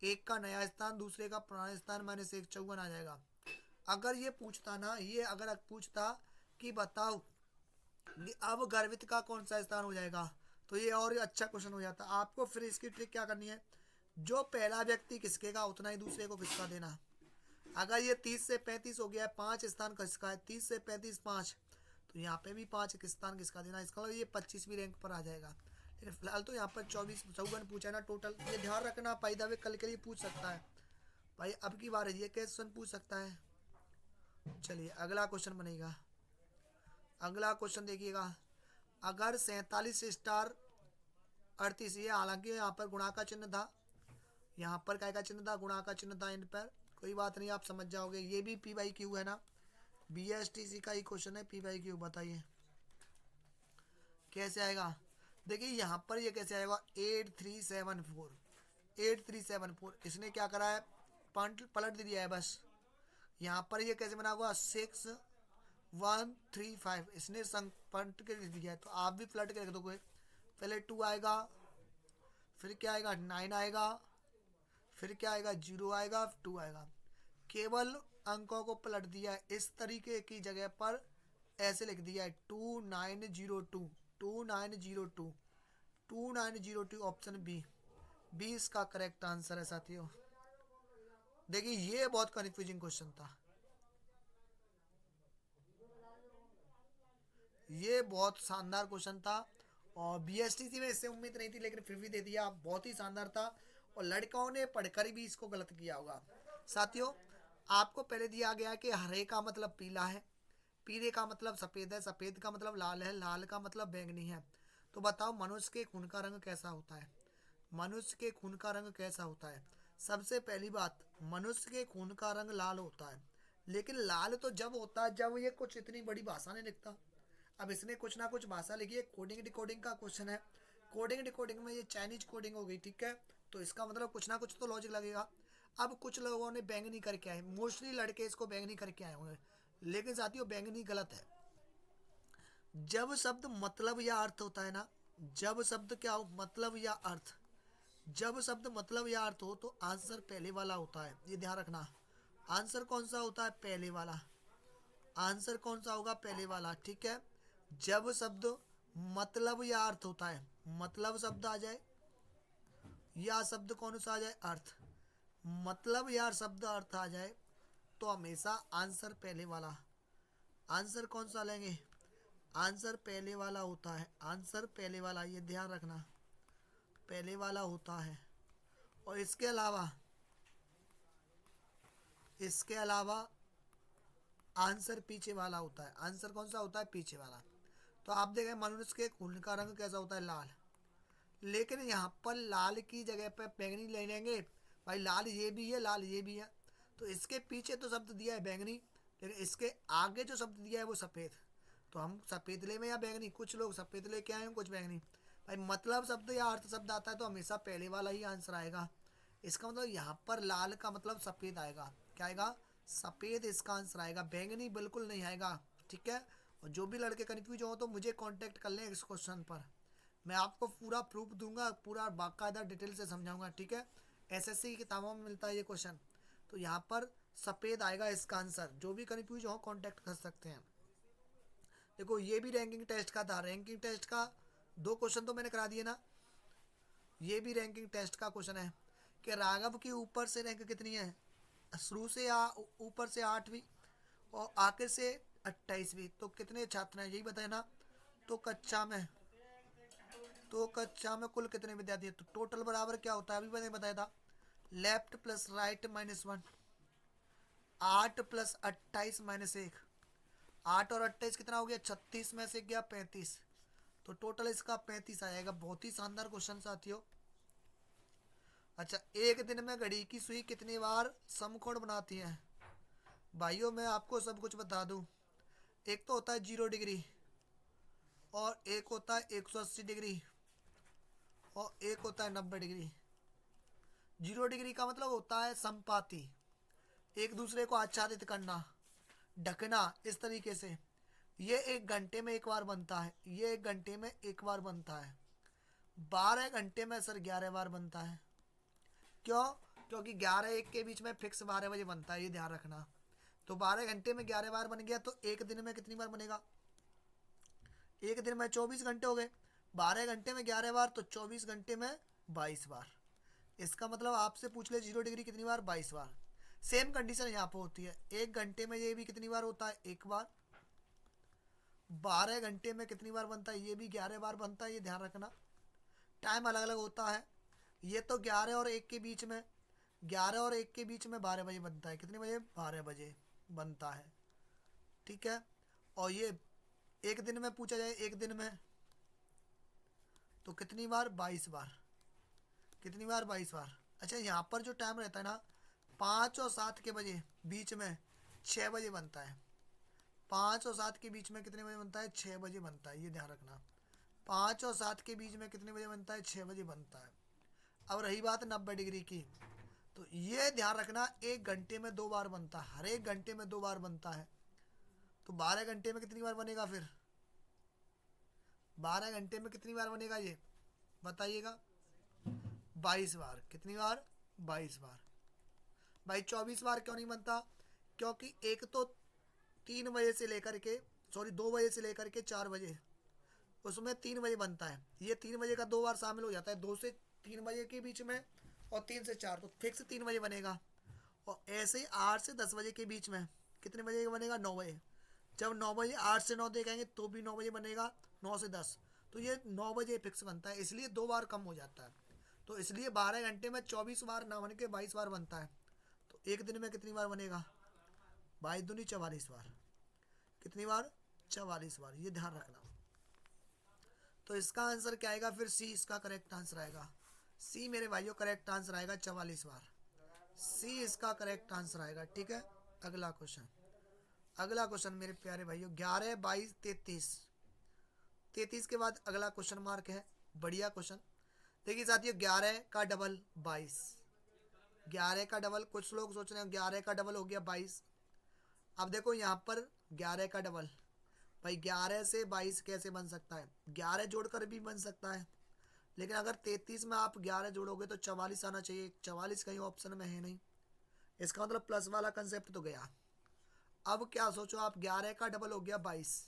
एक का नया स्थान, दूसरे का पुराना स्थान, माइनस 1, 54 आ जाएगा। अगर ये पूछता ना, ये अगर पूछता कि बताओ कि अब गर्वित का कौन सा स्थान हो जाएगा, तो ये और अच्छा क्वेश्चन हो जाता। आपको फिर इसकी ट्रिक क्या करनी है, जो पहला व्यक्ति किसके का उतना ही दूसरे को किसका देना। अगर ये 30 से 35 हो गया है, 5 स्थान किसका है? 30 से 35 5, तो यहाँ पे भी 5 स्थान किसका देना। इसका मतलब ये 25वीं रैंक पर आ जाएगा। लेकिन फिलहाल तो यहाँ पर 24 54 पूछा ना टोटल। ये ध्यान रखना, बाय द वे कल के लिए पूछ सकता है भाई, अब की बार ये क्वेश्चन पूछ सकता है। चलिए अगला क्वेश्चन बनेगा। अगला क्वेश्चन देखिएगा, अगर 47 स्टार 38, ये हालांकि यहाँ पर गुणा का चिन्ह था, यहाँ पर काय का चिन्ह था? गुणा का चिन्ह था इन पर। कोई बात नहीं, आप समझ जाओगे। ये भी पी बाई क्यू है ना, BSTC का ही क्वेश्चन है। पी बाई क्यू बताइए कैसे आएगा। देखिए यहाँ पर ये कैसे आएगा, 8374 इसने क्या करा है? पलट दिया है बस। यहाँ पर ये कैसे बना हुआ? 6135 इसने पलट के लिख दिया है, तो आप भी पलट के रख दोगे। पहले 2 आएगा, फिर क्या आएगा? 9 आएगा, फिर क्या आएगा? 0 आएगा, 2 आएगा। केवल अंकों को पलट दिया है, इस तरीके की जगह पर ऐसे लिख दिया है 2902 2902 2902 ऑप्शन बी इसका करेक्ट आंसर है साथियों। देखिए ये बहुत कंफ्यूजिंग क्वेश्चन था, ये बहुत शानदार क्वेश्चन था और BSTC में इससे उम्मीद नहीं थी, लेकिन फिर भी दे दिया। बहुत ही शानदार था और लड़कों ने पढ़कर भी इसको गलत किया होगा। साथियों आपको पहले दिया गया कि हरे का मतलब पीला है, पीले का मतलब सफ़ेद है, सफ़ेद का मतलब लाल है, लाल का मतलब बैंगनी है। तो बताओ मनुष्य के खून का रंग कैसा होता है? मनुष्य के खून का रंग कैसा होता है? सबसे पहली बात, मनुष्य के खून का रंग लाल होता है, लेकिन लाल तो जब होता है जब ये कुछ इतनी बड़ी भाषा नहीं लिखता। अब इसने कुछ ना कुछ भाषा लिखी है, कोडिंग डिकोडिंग का क्वेश्चन है। कोडिंग डिकोडिंग में ये चाइनीज कोडिंग हो गई, ठीक है, तो इसका मतलब कुछ ना कुछ तो लॉजिक लगेगा। अब कुछ लोगों ने बैंगनी करके आए, मोस्टली लड़के इसको बैंगनी करके आए होंगे, लेकिन साथियों बैंगनी गलत है। जब शब्द मतलब या अर्थ होता है ना, जब शब्द क्या हो, मतलब या अर्थ, जब शब्द मतलब या अर्थ हो तो आंसर पहले वाला होता है। ये ध्यान रखना। आंसर कौन सा होता है? पहले वाला। आंसर कौन सा होगा? पहले वाला, ठीक है। जब शब्द मतलब या अर्थ होता है, मतलब शब्द आ जाए या शब्द कौन सा आ जाए? अर्थ। मतलब या शब्द अर्थ आ जाए तो हमेशा आंसर पहले वाला। आंसर कौन सा लेंगे? आंसर पहले वाला होता है। आंसर पहले वाला, ये ध्यान रखना, पहले वाला होता है। और इसके अलावा आंसर पीछे वाला होता है। आंसर कौन सा होता है? पीछे वाला। तो आप देखें मनुष्य के खून का रंग कैसा होता है? लाल। लेकिन यहाँ पर लाल की जगह पर बैंगनी ले लेंगे भाई, लाल ये भी है, लाल ये भी है, तो इसके पीछे तो शब्द दिया है बैंगनी, लेकिन इसके आगे जो शब्द दिया है वो सफ़ेद। तो हम सफ़ेद ले में या बैंगनी, कुछ लोग सफ़ेद लेके आए हैं, कुछ बैंगनी। भाई मतलब शब्द या अर्थ शब्द आता है तो हमेशा पहले वाला ही आंसर आएगा। इसका मतलब यहाँ पर लाल का मतलब सफ़ेद आएगा। क्या आएगा? सफ़ेद इसका आंसर आएगा, बैंगनी बिल्कुल नहीं आएगा, ठीक है। और जो भी लड़के कन्फ्यूज हो तो मुझे कांटेक्ट कर लें इस क्वेश्चन पर, मैं आपको पूरा प्रूफ दूंगा, पूरा बाकायदा डिटेल से समझाऊंगा, ठीक है। SSC की किताबों में मिलता है ये क्वेश्चन। तो यहाँ पर सफ़ेद आएगा इसका आंसर। जो भी कन्फ्यूज हो कांटेक्ट कर सकते हैं। देखो ये भी रैंकिंग टेस्ट का था, रैंकिंग टेस्ट का 2 क्वेश्चन तो मैंने करा दिए ना। ये भी रैंकिंग टेस्ट का क्वेश्चन है कि राघव की ऊपर से रैंक कितनी है? शुरू से ऊपर से 8वीं और आखिर से 28वीं, तो कितने छात्र हैं यही बताए ना। तो कक्षा में कुल कितने विद्यार्थी हैं? तो टोटल बराबर क्या होता है? अभी मैंने बताया था, left plus right minus 1, 8 plus 28 minus 1, 8 और 28 कितना हो गया? 36 में से गया 35, तो टोटल इसका 35 आएगा। बहुत ही शानदार क्वेश्चन साथियों। अच्छा, एक दिन में घड़ी की सुई कितनी बार समकोण बनाती है? भाइयों मैं आपको सब कुछ बता दूं, एक तो होता है 0 डिग्री, और एक होता है 180 डिग्री, और एक होता है 90 डिग्री। 0 डिग्री का मतलब होता है समपाती, एक दूसरे को आच्छादित करना, ढकना, इस तरीके से। ये 1 घंटे में एक बार बनता है, ये 1 घंटे में एक बार बनता है। 12 घंटे में सर 11 बार बनता है। क्यों? क्योंकि 11-1 के बीच में फिक्स 12 बजे बनता है, ये ध्यान रखना। तो 12 घंटे में 11 बार बन गया, तो एक दिन में कितनी बार बनेगा? एक दिन में 24 घंटे हो गए। 12 घंटे में 11 बार, तो 24 घंटे में 22 बार। इसका मतलब आपसे पूछ ले 0 डिग्री कितनी बार? 22 बार। सेम कंडीशन यहाँ पे होती है। 1 घंटे में ये भी कितनी बार होता है? एक बार। 12 घंटे में कितनी बार बनता है? ये भी 11 बार बनता है, ये ध्यान रखना। टाइम अलग अलग होता है। ये तो 11 और 1 के बीच में, 11 और 1 के बीच में 12 बजे बनता है। कितने बजे? 12 बजे बनता है। ठीक है। और ये एक दिन में पूछा जाए, एक दिन में तो कितनी बार? 22 बार। कितनी बार? 22 बार। अच्छा, यहाँ पर जो टाइम रहता है ना, 5 और 7 के बजे बीच में 6 बजे बनता है। 5 और 7 के बीच में कितने बजे बनता है? 6 बजे बनता है, ये ध्यान रखना। 5 और 7 के बीच में कितने बजे बनता है? 6 बजे बनता है। अब रही बात 90 डिग्री की, तो ये ध्यान रखना 1 घंटे में 2 बार बनता है, हर 1 घंटे में 2 बार बनता है। तो 12 घंटे में कितनी बार बनेगा फिर? 12 घंटे में कितनी बार बनेगा ये बताइएगा? 22 बार। कितनी बार? 22 बार। भाई 24 बार क्यों नहीं बनता? क्योंकि एक तो 3 बजे से लेकर के, सॉरी 2 बजे से लेकर के 4 बजे, उसमें 3 बजे बनता है। ये 3 बजे का 2 बार शामिल हो जाता है, 2 से 3 बजे के बीच में, और 3 से 4, तो फिक्स 3 बजे बनेगा। और ऐसे ही 8 से 10 बजे के बीच में कितने बजे का बनेगा? 9 बजे। जब 9 बजे 8 से 9 देखेंगे तो भी 9 बजे बनेगा, 9 से 10, तो ये 9 बजे फिक्स बनता है, इसलिए 2 बार कम हो जाता है। तो इसलिए 12 घंटे में 24 बार ना बन के 22 बार बनता है। तो एक दिन में कितनी बार बनेगा? 22 दूनी 44 बार। कितनी बार? 44 बार, ये ध्यान रखना। तो इसका आंसर क्या आएगा फिर? सी इसका करेक्ट आंसर आएगा। सी मेरे भाइयों करेक्ट आंसर आएगा, 44 बार। सी इसका करेक्ट आंसर आएगा। ठीक है। अगला क्वेश्चन, अगला क्वेश्चन मेरे प्यारे भाइयों, 11, 22, 33। 33 के बाद अगला क्वेश्चन मार्क है। बढ़िया क्वेश्चन। देखिए साथियों, 11 का डबल 22। 11 का डबल, कुछ लोग सोच रहे हैं 11 का डबल हो गया 22। अब देखो यहाँ पर 11 का डबल, भाई 11 से 22 कैसे बन सकता है? 11 जोड़कर भी बन सकता है, लेकिन अगर 33 में आप 11 जोड़ोगे तो 44 आना चाहिए। 44 कहीं ऑप्शन में है नहीं, इसका मतलब प्लस वाला कंसेप्ट तो गया। अब क्या सोचो आप, 11 का डबल हो गया 22,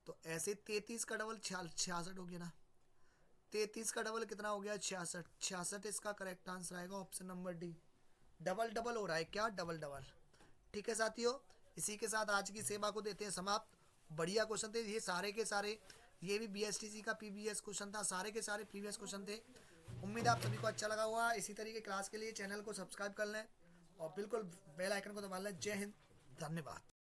तो ऐसे 33 का डबल 66 हो गया ना। 33 का डबल कितना हो गया? 66। 66 इसका करेक्ट आंसर आएगा, option number D. Double double हो रहा है क्या? Double double. ठीक है साथियों, इसी के साथ आज की सेवा को देते हैं समाप्त। बढ़िया क्वेश्चन थे ये सारे के सारे, ये भी बीएसटीसी का पीबीएस क्वेश्चन था, सारे के सारे प्रीवियस क्वेश्चन थे। उम्मीद है आप सभी को अच्छा लगा हुआ। इसी तरीके क्लास के लिए चैनल को सब्सक्राइब कर लें और बिल्कुल बेल आइकन को दबा लें। जय हिंद, धन्यवाद।